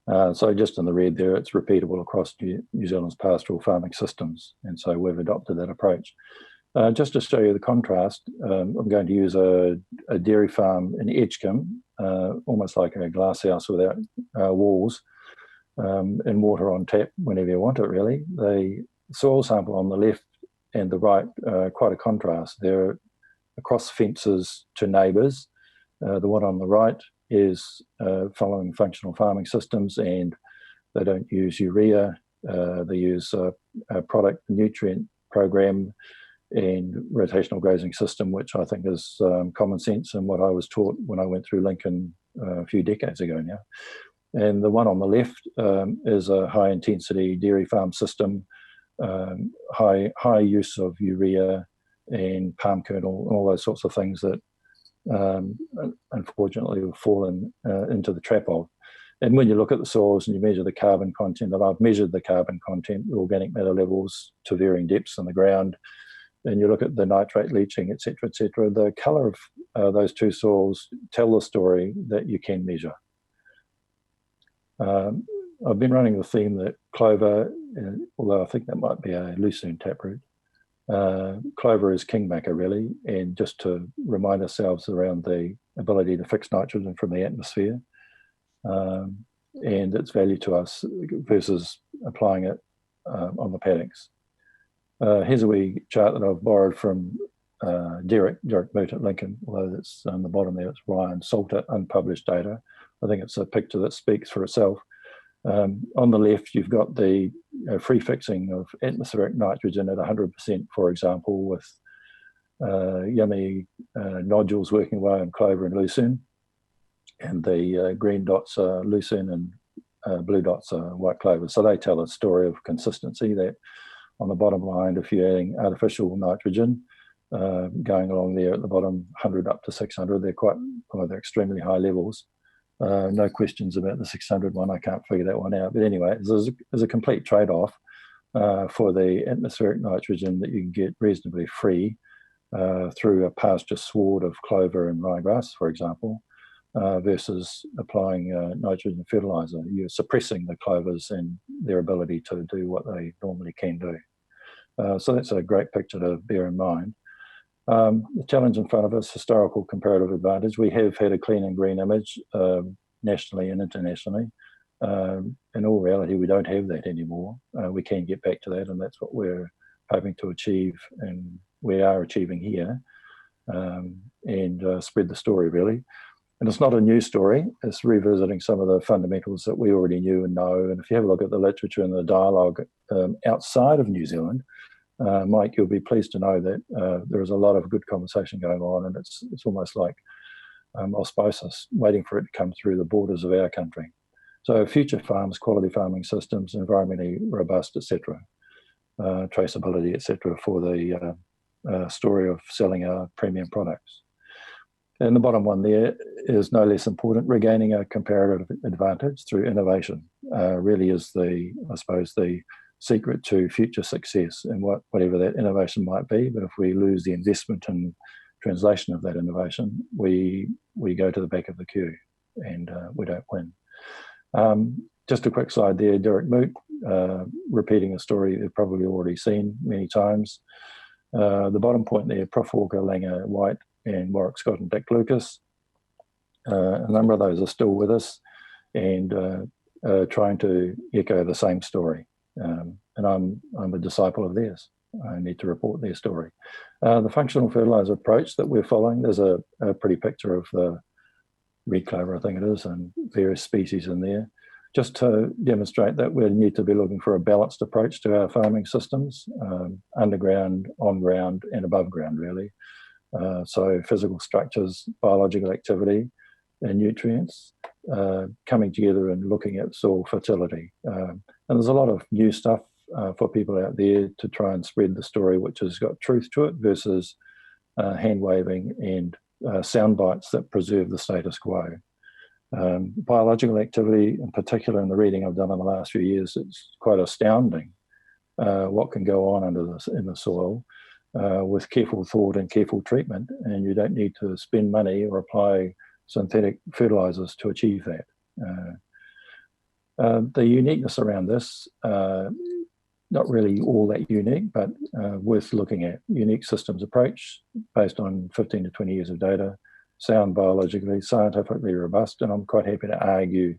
So just in the red there, it's repeatable across New Zealand's pastoral farming systems. And so we've adopted that approach. Just to show you the contrast, I'm going to use a dairy farm in Edgecombe, almost like a glass house without walls, and water on tap whenever you want it, really. The soil sample on the left and the right, quite a contrast. They're across fences to neighbours. The one on the right is following functional farming systems, and they don't use urea. They use a product nutrient program and rotational grazing system, which I think is common sense and what I was taught when I went through Lincoln a few decades ago now. And the one on the left is a high intensity dairy farm system, high use of urea and palm kernel and all those sorts of things that unfortunately have fallen into the trap of. And when you look at the soils and you measure the carbon content, and I've measured the carbon content, the organic matter levels to varying depths in the ground, and you look at the nitrate leaching, et cetera, the colour of those two soils tell the story that you can measure. I've been running the theme that clover, although I think that might be a lucerne taproot, clover is kingmaker, really, and just to remind ourselves around the ability to fix nitrogen from the atmosphere and its value to us versus applying it on the paddocks. Here's a wee chart that I've borrowed from Derek Moot at Lincoln, although that's on the bottom there, it's Ryan Salter, unpublished data. I think it's a picture that speaks for itself. On the left, you've got the free fixing of atmospheric nitrogen at 100%, for example, with yummy nodules working away on clover and lucerne. And the green dots are lucerne and blue dots are white clover. So they tell a story of consistency that on the bottom line, if you're adding artificial nitrogen, going along there at the bottom, 100 up to 600, they're extremely high levels. No questions about the 600 one. I can't figure that one out. But anyway, there's a complete trade-off for the atmospheric nitrogen that you can get reasonably free through a pasture sward of clover and ryegrass, for example, versus applying nitrogen fertiliser. You're suppressing the clovers and their ability to do what they normally can do. So that's a great picture to bear in mind. The challenge in front of us, historical comparative advantage. We have had a clean and green image nationally and internationally. In all reality, we don't have that anymore. We can get back to that, and that's what we're hoping to achieve, and we are achieving here, and spread the story, really. And it's not a new story. It's revisiting some of the fundamentals that we already knew and know. And if you have a look at the literature and the dialogue outside of New Zealand, Mike, you'll be pleased to know that there is a lot of good conversation going on, and it's almost like osmosis, waiting for it to come through the borders of our country. So future farms, quality farming systems, environmentally robust, etc., traceability, etc., for the story of selling our premium products. And the bottom one there is no less important. Regaining a comparative advantage through innovation really is the secret to future success, and whatever that innovation might be. But if we lose the investment and translation of that innovation, we go to the back of the queue, and we don't win. Just a quick slide there, Derek Moot, repeating a story you've probably already seen many times. The bottom point there, Prof. Walker, Langer, White, and Warwick Scott and Dick Lucas. A number of those are still with us and trying to echo the same story. And I'm a disciple of theirs. I need to report their story. The functional fertiliser approach that we're following, there's a pretty picture of the red clover, I think it is, and various species in there, just to demonstrate that we need to be looking for a balanced approach to our farming systems, underground, on ground, and above ground, really. So physical structures, biological activity, and nutrients coming together and looking at soil fertility. And there's a lot of new stuff for people out there to try and spread the story which has got truth to it versus hand-waving and sound bites that preserve the status quo. Biological activity, in particular in the reading I've done in the last few years, it's quite astounding what can go on in the soil. with careful thought and careful treatment, and you don't need to spend money or apply synthetic fertilizers to achieve that. The uniqueness around this, not really all that unique, but worth looking at. Unique systems approach based on 15 to 20 years of data, sound biologically, scientifically robust, and I'm quite happy to argue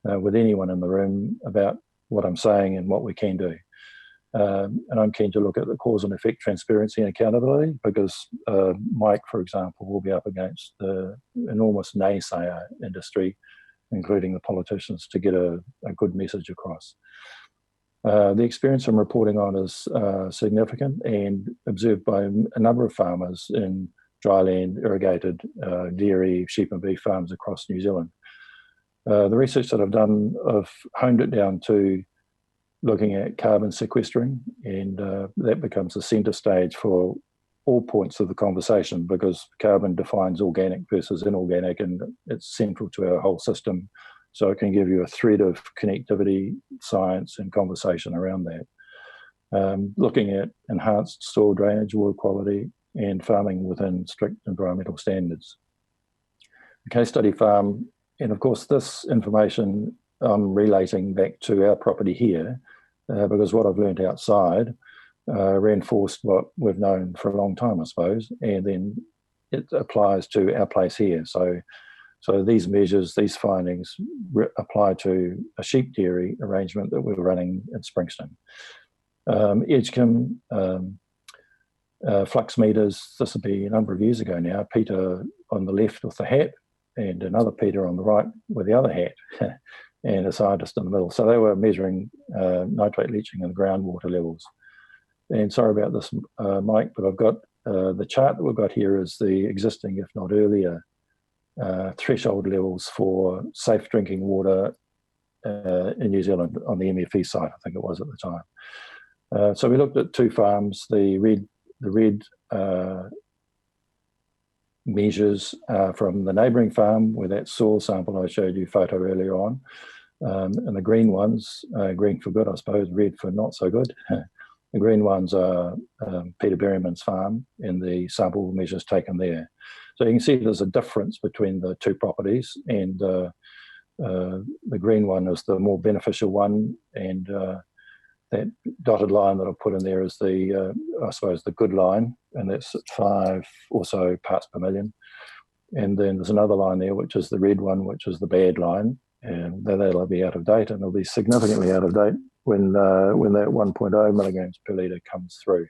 with anyone in the room about what I'm saying and what we can do. And I'm keen to look at the cause and effect transparency and accountability, because Mike, for example, will be up against the enormous naysayer industry, including the politicians, to get a good message across. The experience I'm reporting on is significant and observed by a number of farmers in dryland, irrigated dairy, sheep and beef farms across New Zealand. The research that I've done, I've honed it down to looking at carbon sequestering, and that becomes the centre stage for all points of the conversation, because carbon defines organic versus inorganic, and it's central to our whole system. So it can give you a thread of connectivity, science and conversation around that. Looking at enhanced soil drainage, water quality, and farming within strict environmental standards. The case study farm, and of course this information I'm relating back to our property here, because what I've learned outside reinforced what we've known for a long time, I suppose, and then it applies to our place here. So these measures, these findings apply to a sheep dairy arrangement that we're running in Springston. Edgecombe, flux meters, this will be a number of years ago now, Peter on the left with the hat and another Peter on the right with the other hat and a scientist in the middle. So they were measuring nitrate leaching and groundwater levels. And sorry about this, Mike, but I've got the chart that we've got here is the existing, if not earlier, threshold levels for safe drinking water in New Zealand on the MFE site, I think it was at the time. So we looked at two farms. The red measures from the neighbouring farm, where that soil sample I showed you photo earlier on, and the green ones, green for good, I suppose, red for not so good. The green ones are Peter Berryman's farm, and the sample measures taken there. So you can see there's a difference between the two properties, and the green one is the more beneficial one, and that dotted line that I've put in there is the, I suppose, the good line, and that's at 5 or so parts per million. And then there's another line there, which is the red one, which is the bad line, and that'll be out of date, and it'll be significantly out of date when that 1.0 milligrams per litre comes through.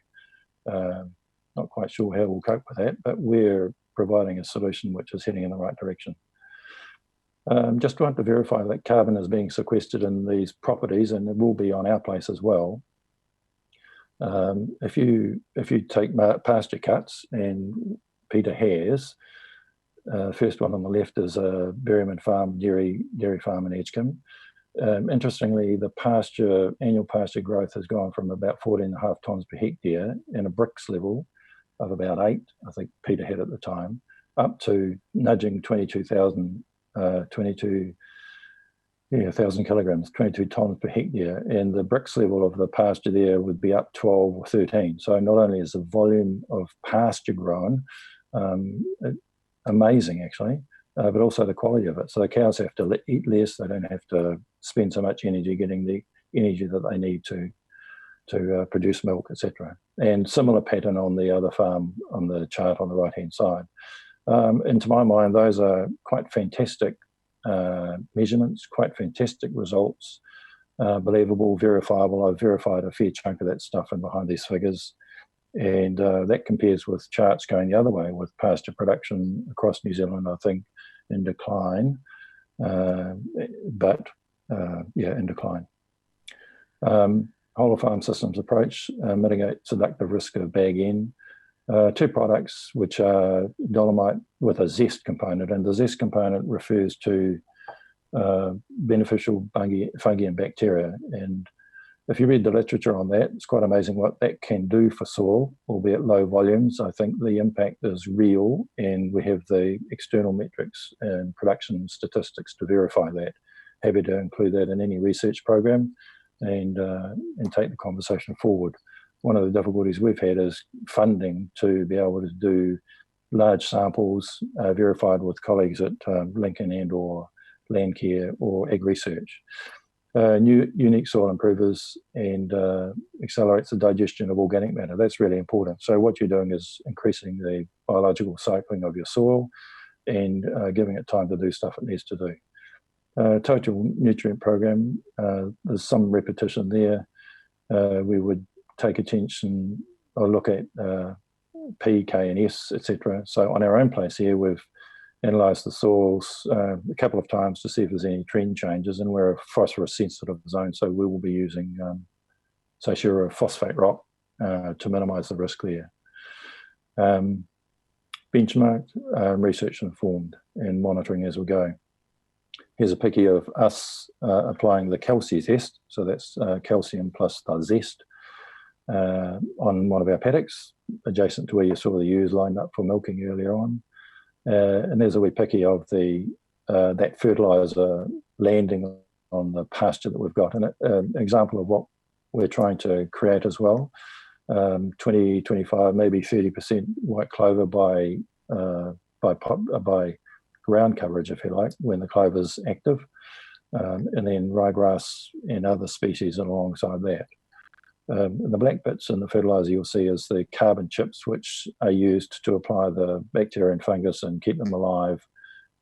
Not quite sure how we'll cope with that, but we're providing a solution which is heading in the right direction. Just want to verify that carbon is being sequestered in these properties, and it will be on our place as well. If you take pasture cuts, and Peter has, first one on the left is a Berryman farm, dairy farm in Edgecombe. Interestingly, the annual pasture growth has gone from about 14.5 tonnes per hectare in a bricks level of about 8, I think Peter had at the time, up to nudging 22,000 kilograms, 22 tonnes per hectare, and the bricks level of the pasture there would be up 12 or 13. So not only is the volume of pasture grown amazing, actually, but also the quality of it. So the cows have to eat less, they don't have to spend so much energy getting the energy that they need to produce milk, etc. And similar pattern on the other farm on the chart on the right-hand side. And to my mind, those are quite fantastic measurements, quite fantastic results, believable, verifiable. I've verified a fair chunk of that stuff in behind these figures. And that compares with charts going the other way, with pasture production across New Zealand, I think, in decline, but in decline. Whole of farm systems approach mitigates seductive risk of bag N. Two products which are dolomite with a zest component, and the zest component refers to beneficial fungi and bacteria. And if you read the literature on that, it's quite amazing what that can do for soil, albeit low volumes. I think the impact is real, and we have the external metrics and production statistics to verify that. Happy to include that in any research program and take the conversation forward. one of the difficulties we've had is funding to be able to do large samples verified with colleagues at Lincoln and or Landcare or AgResearch. New unique soil improvers and accelerates the digestion of organic matter. That's really important. So what you're doing is increasing the biological cycling of your soil and giving it time to do stuff it needs to do. Total nutrient program, there's some repetition there. We would take attention or look at P, K and S, etc. So on our own place here, we've analysed the soils a couple of times to see if there's any trend changes, and we're a phosphorus sensitive zone, so we will be using a phosphate rock to minimise the risk there. Benchmarked, research informed and monitoring as we go. Here's a picky of us applying the calcium test, so that's calcium plus the zest on one of our paddocks, adjacent to where you saw the ewes lined up for milking earlier on. And there's a wee picky of the that fertiliser landing on the pasture that we've got, and an example of what we're trying to create as well. 20, 25, maybe 30% white clover by ground coverage, if you like, when the clover's active, and then ryegrass and other species alongside that. The black bits in the fertiliser you'll see is the carbon chips, which are used to apply the bacteria and fungus and keep them alive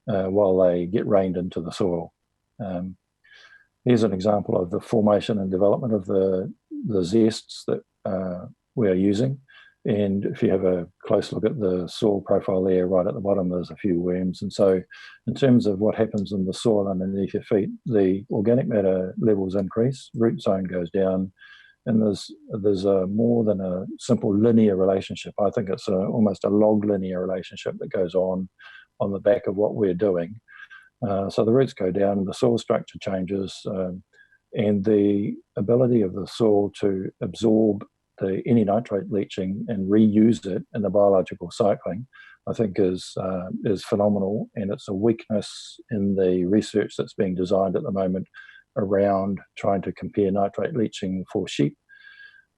while they get rained into the soil. Here's an example of the formation and development of the zests that we are using. And if you have a close look at the soil profile there, right at the bottom, there's a few worms. And so in terms of what happens in the soil underneath your feet, the organic matter levels increase, root zone goes down, and there's more than a simple linear relationship. I think it's almost a log linear relationship that goes on the back of what we're doing. So the roots go down, the soil structure changes, and the ability of the soil to absorb any nitrate leaching and reuse it in the biological cycling, I think is phenomenal, and it's a weakness in the research that's being designed at the moment around trying to compare nitrate leaching for sheep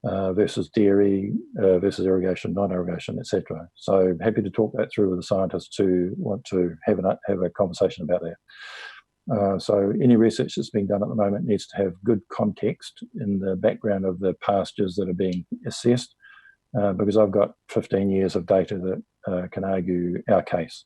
versus dairy versus irrigation, non-irrigation, etc. So happy to talk that through with the scientists who want to have a conversation about that. So any research that's being done at the moment needs to have good context in the background of the pastures that are being assessed, because I've got 15 years of data that can argue our case.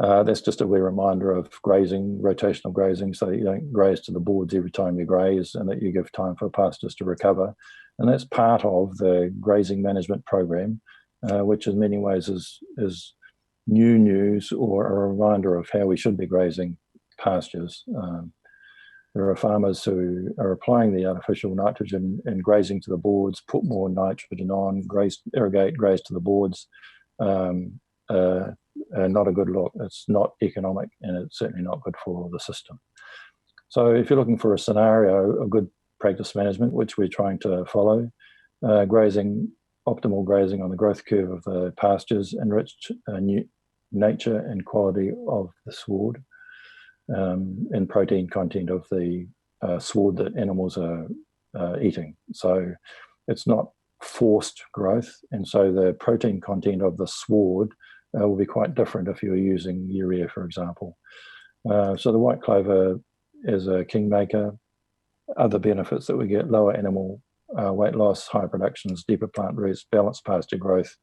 That's just a wee reminder of grazing, rotational grazing, so that you don't graze to the boards every time you graze, and that you give time for pastures to recover. And that's part of the grazing management program, which in many ways is new news or a reminder of how we should be grazing pastures. There are farmers who are applying the artificial nitrogen and grazing to the boards, put more nitrogen on, irrigate, graze to the boards. Not a good look. It's not economic, and it's certainly not good for the system. So if you're looking for a scenario of good practice management, which we're trying to follow, optimal grazing on the growth curve of the pastures, enriched nature and quality of the sward, and protein content of the sward that animals are eating. So it's not forced growth, and so the protein content of the sward will be quite different if you're using urea, for example. So the white clover is a kingmaker. Other benefits that we get: lower animal weight loss, higher productions, deeper plant roots, balanced pasture growth,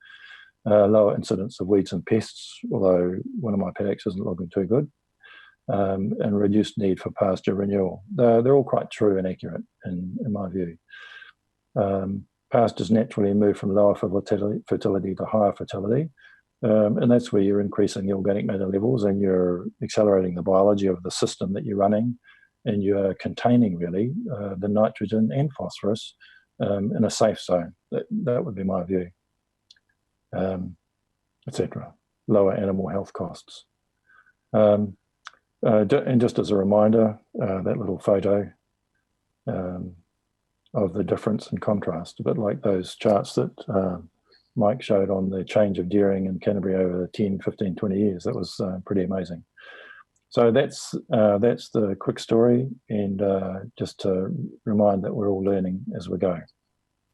lower incidence of weeds and pests, although one of my paddocks isn't looking too good, and reduced need for pasture renewal. They're all quite true and accurate in my view. Pastures naturally move from lower fertility to higher fertility, and that's where you're increasing the organic matter levels and you're accelerating the biology of the system that you're running, and you're containing really the nitrogen and phosphorus in a safe zone. That would be my view, etc. Lower animal health costs. And just as a reminder, that little photo of the difference and contrast, a bit like those charts that Mike showed on the change of dairying in Canterbury over 10, 15, 20 years. That was pretty amazing. So that's the quick story, and just to remind that we're all learning as we go.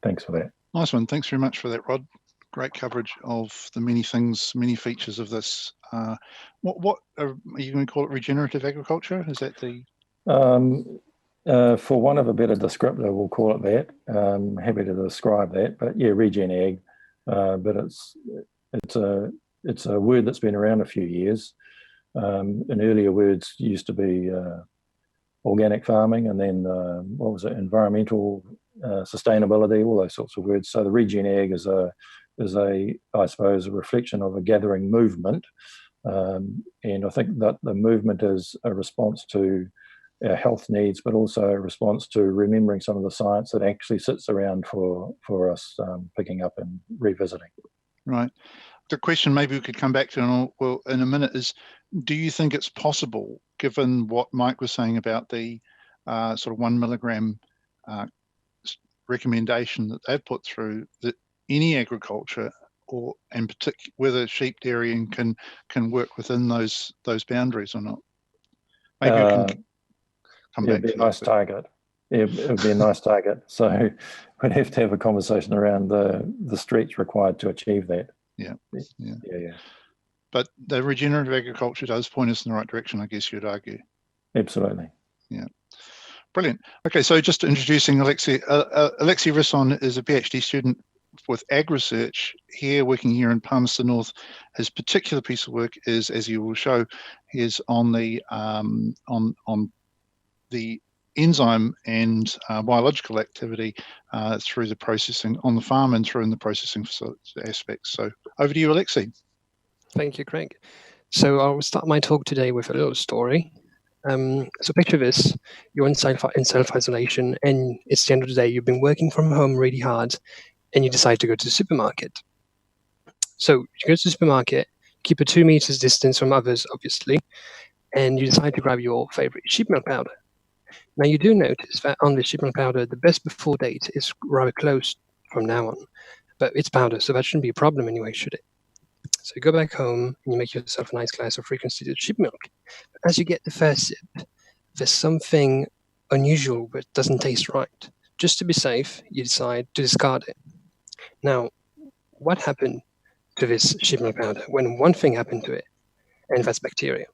thanks for that. Nice one. Thanks very much for that, Rod. Great coverage of the many things, many features of this. What are you going to call it? Regenerative agriculture? Is that the? For want of a better descriptor, we'll call it that. Happy to describe that, but yeah, regen ag. But it's a word that's been around a few years. And earlier words used to be organic farming, and then what was it? Environmental sustainability, all those sorts of words. So the regen ag is I suppose, a reflection of a gathering movement. And I think that the movement is a response to our health needs, but also a response to remembering some of the science that actually sits around for us picking up and revisiting. Right. The question maybe we could come back to in a minute is, do you think it's possible, given what Mike was saying about the sort of 1 milligram recommendation that they've put through, that any agriculture, or in particular whether sheep dairying can work within those boundaries or not? Maybe you can come back to that. It'd be a nice target. Yeah, it would be a nice target. So we'd have to have a conversation around the stretch required to achieve that. Yeah. But the regenerative agriculture does point us in the right direction, I guess you'd argue. Absolutely. Yeah. Brilliant. Okay, so just introducing Alexis. Alexis Risson is a PhD student with AgResearch working here in Palmerston North. His particular piece of work is, as you will show, is on the enzyme and biological activity through the processing on the farm and through in the processing aspects. So over to you, Alexis. Thank you, Craig. So I'll start my talk today with a little story. So picture this: you're in self-isolation, and it's the end of the day. You've been working from home really hard, and you decide to go to the supermarket. So you go to the supermarket, keep a 2 meters distance from others, obviously, and you decide to grab your favorite sheep milk powder. Now you do notice that on the sheep milk powder, the best before date is rather close from now on, but it's powder, so that shouldn't be a problem anyway, should it? So you go back home and you make yourself a nice glass of reconstituted sheep milk. But as you get the first sip, there's something unusual that doesn't taste right. Just to be safe, you decide to discard it. Now, what happened to this sheep milk powder? When one thing happened to it, and that's bacteria.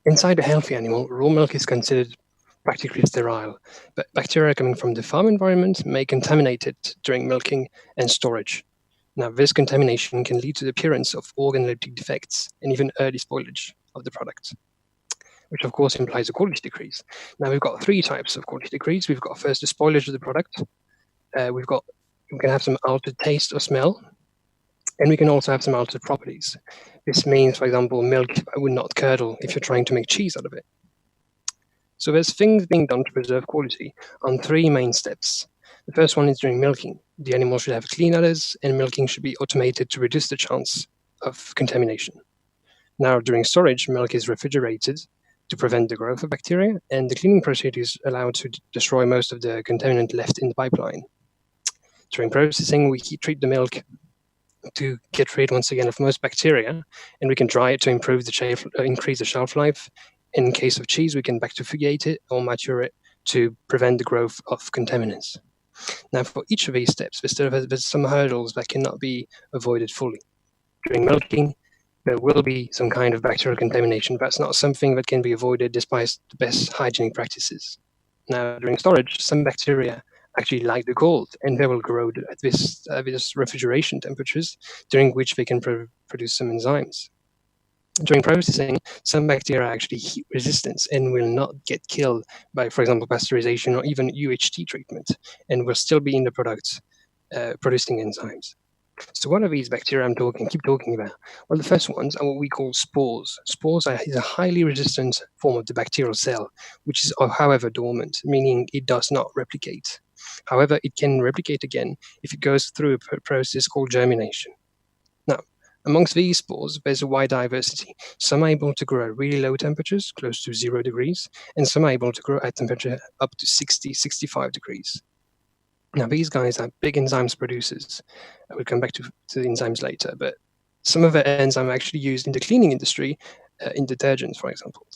Inside a healthy animal, raw milk is considered practically sterile, but bacteria coming from the farm environment may contaminate it during milking and storage. Now, this contamination can lead to the appearance of organoleptic defects and even early spoilage of the product, which of course implies a quality decrease. Now, we've got 3 types of quality decrease. We've got first the spoilage of the product. We can have some altered taste or smell, and we can also have some altered properties. This means, for example, milk would not curdle if you're trying to make cheese out of it. So there's things being done to preserve quality on 3 main steps. The first one is during milking. The animal should have clean udders, and milking should be automated to reduce the chance of contamination. Now, during storage, milk is refrigerated to prevent the growth of bacteria, and the cleaning procedure is allowed to destroy most of the contaminant left in the pipeline. During processing, we heat treat the milk to get rid once again of most bacteria, and we can dry it to increase the shelf life. In case of cheese, we can bacterifugate it or mature it to prevent the growth of contaminants. Now, for each of these steps, there's some hurdles that cannot be avoided fully. During milking, there will be some kind of bacterial contamination. That's not something that can be avoided despite the best hygienic practices. Now, during storage, some bacteria actually like the cold, and they will grow at this refrigeration temperatures, during which they can produce some enzymes. During processing, some bacteria are actually heat resistant and will not get killed by, for example, pasteurization or even UHT treatment, and will still be in the product producing enzymes. So what are these bacteria keep talking about? Well, the first ones are what we call spores. Spores is a highly resistant form of the bacterial cell, which is, however, dormant, meaning it does not replicate. However, it can replicate again if it goes through a process called germination. Now, amongst these spores, there's a wide diversity. Some are able to grow at really low temperatures, close to 0 degrees, and some are able to grow at temperature up to 60, 65 degrees. Now, these guys are big enzymes producers. I will come back to the enzymes later, but some of the enzymes are actually used in the cleaning industry, in detergents, for example.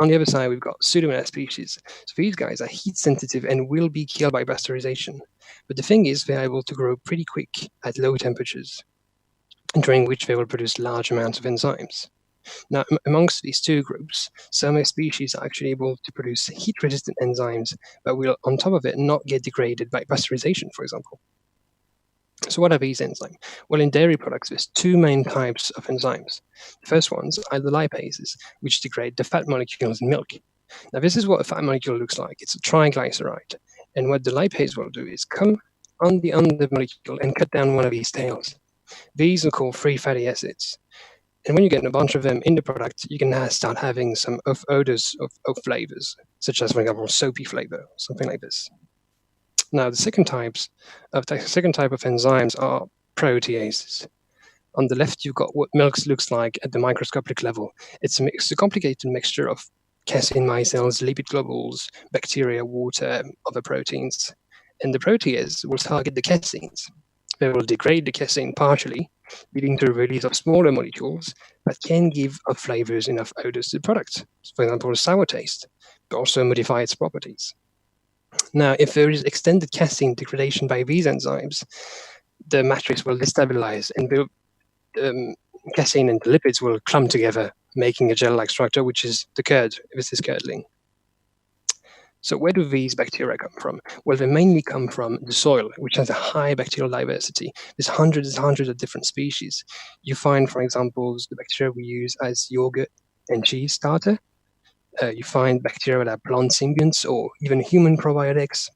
On the other side, we've got Pseudomonas species. So these guys are heat sensitive and will be killed by pasteurization. But the thing is, they're able to grow pretty quick at low temperatures, during which they will produce large amounts of enzymes. Now, amongst these two groups, some species are actually able to produce heat-resistant enzymes that will, on top of it, not get degraded by pasteurization, for example. So what are these enzymes? Well, in dairy products, there's two main types of enzymes. The first ones are the lipases, which degrade the fat molecules in milk. Now, this is what a fat molecule looks like. It's a triglyceride. And what the lipase will do is come on the molecule and cut down one of these tails. These are called free fatty acids. And when you get a bunch of them in the product, you can start having some odors of flavors, such as, for example, soapy flavor, something like this. Now, the second type of enzymes are proteases. On the left, you've got what milk looks like at the microscopic level. It's a complicated mixture of casein micelles, lipid globules, bacteria, water, other proteins. And the protease will target the caseins. They will degrade the casein partially, leading to the release of smaller molecules that can give flavors enough odors to the product. For example, a sour taste, but also modify its properties. Now, if there is extended casein degradation by these enzymes, the matrix will destabilize and the casein and the lipids will clump together, making a gel-like structure, which is the curd. This is curdling. So where do these bacteria come from? Well, they mainly come from the soil, which has a high bacterial diversity. There's hundreds and hundreds of different species. You find, for example, the bacteria we use as yogurt and cheese starter. You find bacteria that are plant symbionts or even human probiotics.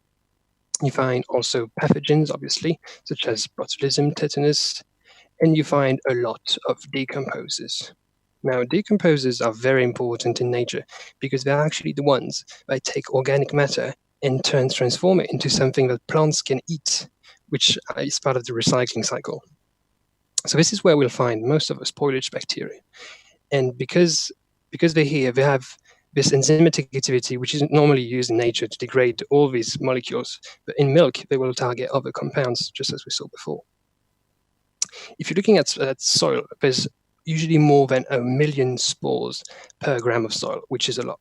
You find also pathogens, obviously, such as botulism, tetanus, and you find a lot of decomposers. Now, decomposers are very important in nature because they're actually the ones that take organic matter and transform it into something that plants can eat, which is part of the recycling cycle. So this is where we'll find most of the spoilage bacteria. And because they're here, they have this enzymatic activity, which isn't normally used in nature to degrade all these molecules. But in milk, they will target other compounds, just as we saw before. If you're looking at soil, there's usually more than 1 million spores per gram of soil, which is a lot.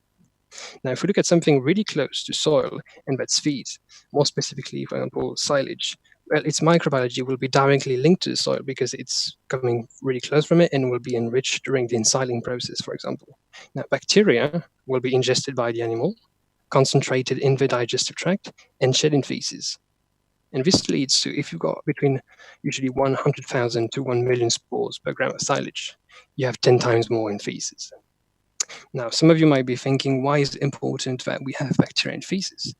Now, if we look at something really close to soil, and that's feed, more specifically, for example, silage, well, its microbiology will be directly linked to the soil because it's coming really close from it and will be enriched during the ensiling process, for example. Now, bacteria will be ingested by the animal, concentrated in the digestive tract, and shed in feces. And this leads to, if you've got between usually 100,000 to 1 million spores per gram of silage, you have 10 times more in feces. Now, some of you might be thinking, why is it important that we have bacteria in feces?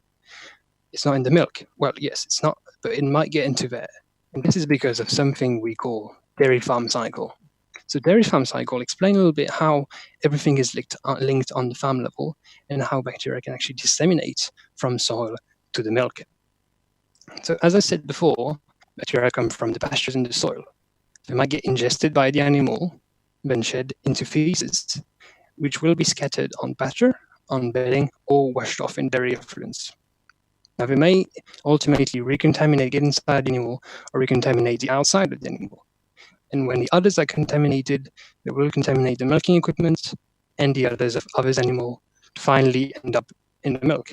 It's not in the milk. Well, yes, it's not, but it might get into there. And this is because of something we call dairy farm cycle. So dairy farm cycle, explain a little bit how everything is linked on the farm level and how bacteria can actually disseminate from soil to the milk. So as I said before, bacteria come from the pastures in the soil. They might get ingested by the animal, then shed into feces, which will be scattered on pasture, on bedding, or washed off in dairy effluents. Now, they may ultimately recontaminate, get inside the animal, or recontaminate the outside of the animal. And when the others are contaminated, they will contaminate the milking equipment and the others of others animal to finally end up in the milk.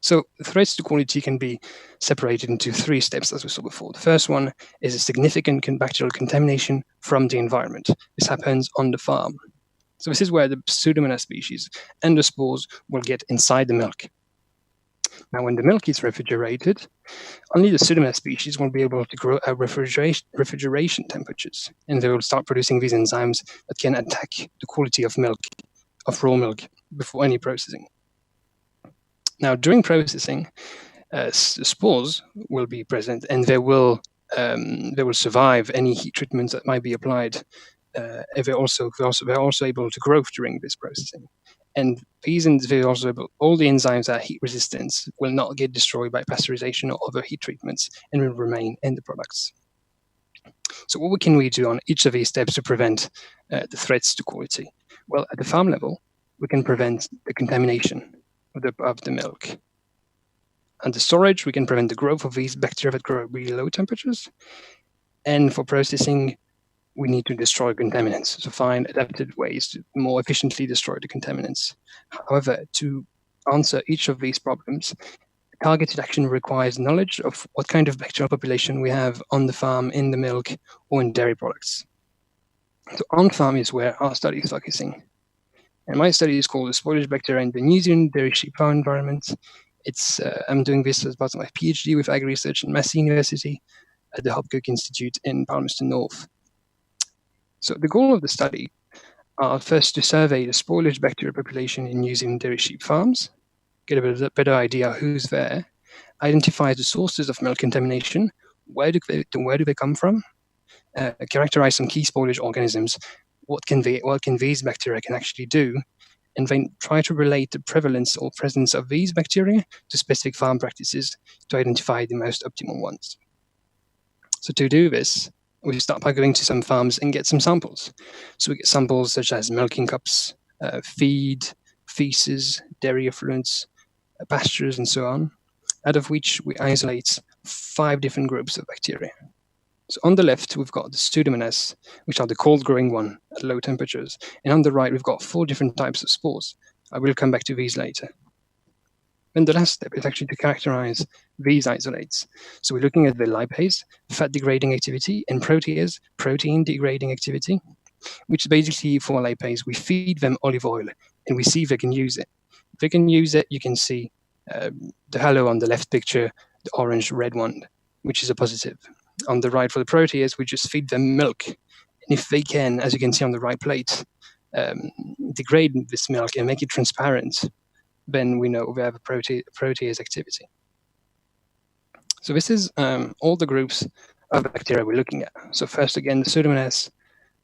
So threats to quality can be separated into 3 steps, as we saw before. The first one is a significant bacterial contamination from the environment. This happens on the farm. So this is where the Pseudomonas species and the spores will get inside the milk. Now, when the milk is refrigerated, only the Pseudomonas species will be able to grow at refrigeration temperatures, and they will start producing these enzymes that can attack the quality of milk, of raw milk, before any processing. Now, during processing, spores will be present, and they will survive any heat treatments that might be applied. They're also able to grow during this processing. And all the enzymes that are heat resistant will not get destroyed by pasteurization or other heat treatments and will remain in the products. So what can we do on each of these steps to prevent the threats to quality? Well, at the farm level, we can prevent the contamination of the milk. And the storage, we can prevent the growth of these bacteria that grow at really low temperatures. And for processing, we need to destroy contaminants, so find adapted ways to more efficiently destroy the contaminants. However, to answer each of these problems, targeted action requires knowledge of what kind of bacterial population we have on the farm, in the milk, or in dairy products. So on farm is where our study is focusing. And my study is called the spoilage bacteria in the New Zealand dairy sheep farm environment. I'm doing this as part of my PhD with AgResearch in Massey University at the Hopkirk Institute in Palmerston North. So the goal of the study are first to survey the spoilage bacteria population in New Zealand dairy sheep farms, get a better idea who's there, identify the sources of milk contamination, where do they come from, characterize some key spoilage organisms, what can these bacteria can actually do, and then try to relate the prevalence or presence of these bacteria to specific farm practices to identify the most optimal ones. So to do this, we start by going to some farms and get some samples. So we get samples such as milking cups, feed, feces, dairy effluents, pastures, and so on, out of which we isolate 5 different groups of bacteria. So on the left, we've got the Pseudomonas, which are the cold-growing one at low temperatures. And on the right, we've got 4 different types of spores. I will come back to these later. And the last step is actually to characterize these isolates. So we're looking at the lipase, fat-degrading activity, and protease, protein-degrading activity, which basically, for lipase, we feed them olive oil, and we see if they can use it. If they can use it, you can see the halo on the left picture, the orange-red one, which is a positive. On the right, for the protease, we just feed them milk. And if they can, as you can see on the right plate, degrade this milk and make it transparent, then we know we have a protease activity. So this is all the groups of bacteria we're looking at. So first, again, the Pseudomonas,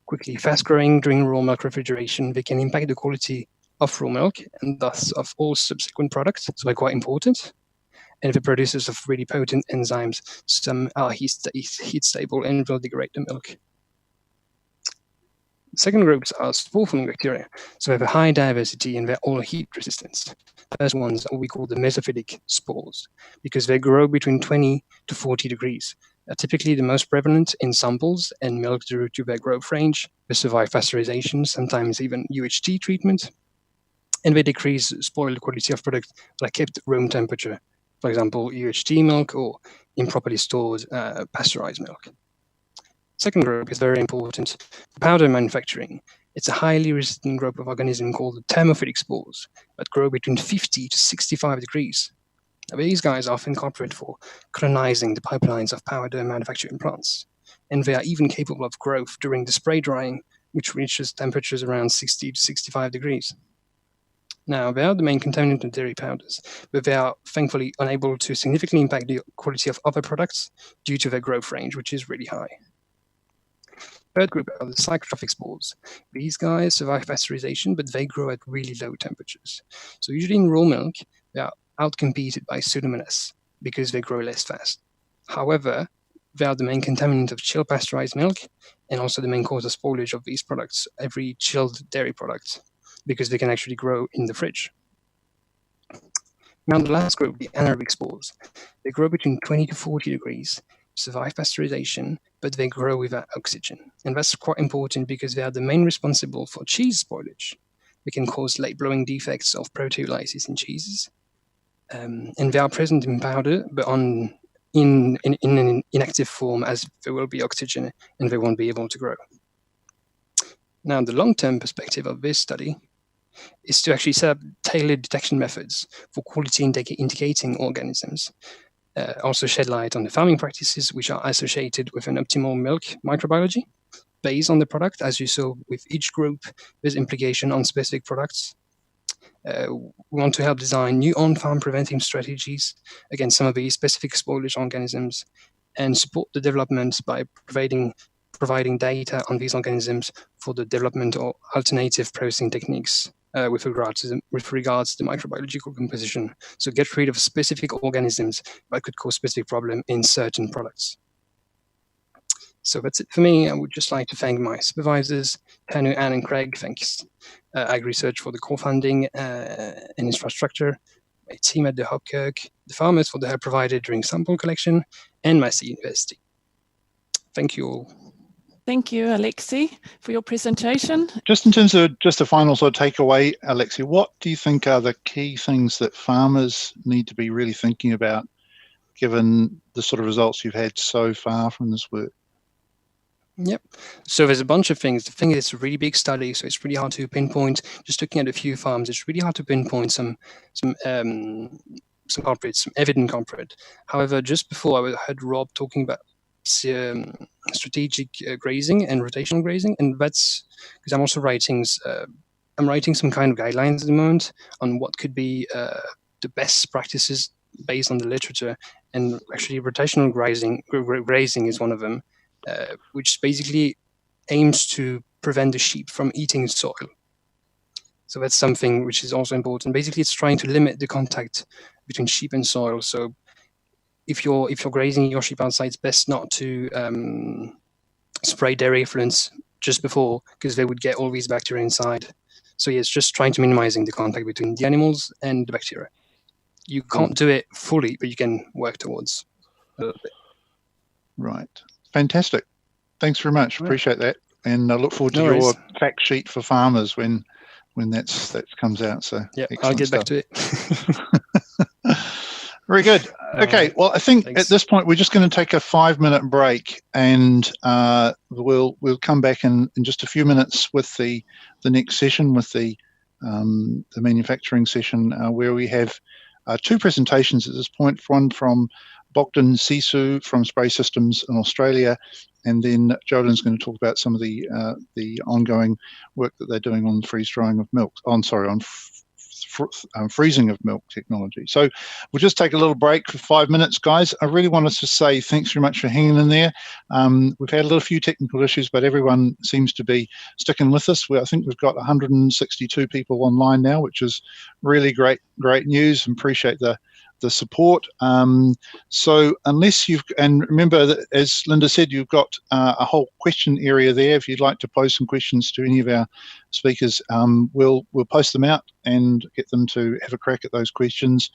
quickly fast-growing during raw milk refrigeration. They can impact the quality of raw milk and thus of all subsequent products, so they're quite important. And the producers of really potent enzymes, some are heat stable and will degrade the milk. Second groups are spore-forming bacteria, so they have a high diversity and they're all heat resistant. The first ones are what we call the mesophilic spores, because they grow between 20 to 40 degrees. They're typically the most prevalent in samples and milk due to their growth range. They survive pasteurization, sometimes even UHT treatment, and they decrease spoiled quality of product like kept room temperature. For example, UHT milk or improperly stored pasteurized milk. Second group is very important. Powder manufacturing. It's a highly resistant group of organisms called the thermophilic spores that grow between 50 to 65 degrees. Now, these guys are often incorporated for colonizing the pipelines of powder manufacturing plants. And they are even capable of growth during the spray drying, which reaches temperatures around 60 to 65 degrees. Now, they are the main contaminant of dairy powders, but they are thankfully unable to significantly impact the quality of other products due to their growth range, which is really high. Third group are the psychotrophic spores. These guys survive pasteurization, but they grow at really low temperatures. So usually in raw milk, they are outcompeted by Pseudomonas because they grow less fast. However, they are the main contaminant of chilled pasteurized milk and also the main cause of spoilage of these products, every chilled dairy product, because they can actually grow in the fridge. Now the last group, the anaerobic spores. They grow between 20 to 40 degrees, survive pasteurization, but they grow without oxygen. And that's quite important because they are the main responsible for cheese spoilage. They can cause late blowing defects of proteolysis in cheeses. And they are present in powder, but in an inactive form, as there will be oxygen and they won't be able to grow. Now, the long-term perspective of this study is to actually set up tailored detection methods for quality indicating organisms. Also shed light on the farming practices which are associated with an optimal milk microbiology based on the product. As you saw with each group, there's implication on specific products. We want to help design new on-farm preventive strategies against some of these specific spoilage organisms and support the development by providing data on these organisms for the development of alternative processing techniques with regards to the microbiological composition. So get rid of specific organisms that could cause specific problem in certain products. So that's it for me. I would just like to thank my supervisors, Tanu, Anne, and Craig. Thanks AgResearch for the core funding and infrastructure, my team at the Hopkirk, the farmers for the help provided during sample collection, and Massey University. Thank you all. Thank you, Alexi, for your presentation. Just in terms of just a final sort of takeaway, Alexi, what do you think are the key things that farmers need to be really thinking about, given the sort of results you've had so far from this work? Yep. So there's a bunch of things. The thing is, it's a really big study, so it's really hard to pinpoint. Just looking at a few farms, it's really hard to pinpoint some culprits, some evident culprit. However, just before I heard Rob talking about strategic grazing and rotational grazing, and that's because I'm also writing some kind of guidelines at the moment on what could be the best practices based on the literature, and actually rotational grazing is one of them, which basically aims to prevent the sheep from eating soil. So that's something which is also important. Basically, it's trying to limit the contact between sheep and soil. So if you're grazing your sheep outside, it's best not to spray dairy effluents just before, because they would get all these bacteria inside. So yeah, it's just trying to minimizing the contact between the animals and the bacteria. You can't do it fully, but you can work towards a little bit. Right. Fantastic. Thanks very much. Right. Appreciate that. And I look forward to your fact sheet for farmers when that comes out. So yeah, I'll get back to it. Very good. Okay. Well, I think at this point we're just going to take a 5-minute break, and we'll come back in just a few minutes with the next session, with the manufacturing session, where we have 2 presentations at this point. One from Bogdan Sisu from Spray Systems in Australia, and then Jolin's going to talk about some of the ongoing work that they're doing on freeze drying of milk. On freezing of milk technology. So we'll just take a little break for 5 minutes, guys. I really wanted to say thanks very much for hanging in there. We've had a few technical issues, but everyone seems to be sticking with us. I think we've got 162 people online now, which is really great news, and appreciate the support. So unless and remember that, as Linda said, you've got a whole question area there. If you'd like to pose some questions to any of our speakers, we'll post them out and get them to have a crack at those questions.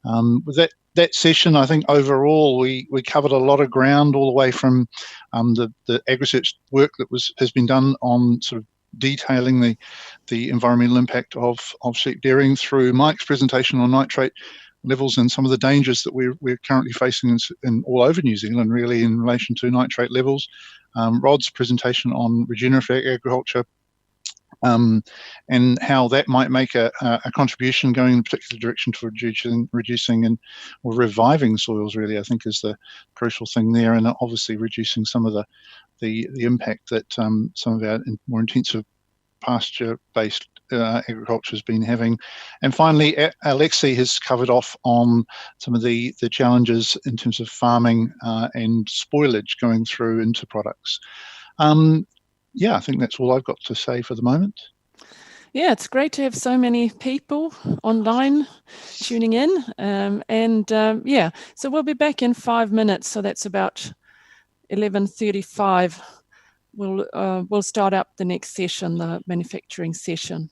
With that session, I think overall we covered a lot of ground, all the way from the AgResearch work that has been done on sort of detailing the environmental impact of sheep dairying, through Mike's presentation on nitrate levels and some of the dangers that we're currently facing in all over New Zealand, really, in relation to nitrate levels. Rod's presentation on regenerative agriculture, and how that might make a contribution going in a particular direction to reducing or reviving soils, really, I think is the crucial thing there, and obviously reducing some of the impact that some of our more intensive pasture-based agriculture has been having. And finally, Alexi has covered off on some of the challenges in terms of farming and spoilage going through into products. Yeah, I think that's all I've got to say for the moment. Yeah, it's great to have so many people online tuning in. Yeah, so we'll be back in 5 minutes. So that's about 11:35. We'll start up the next session, the manufacturing session.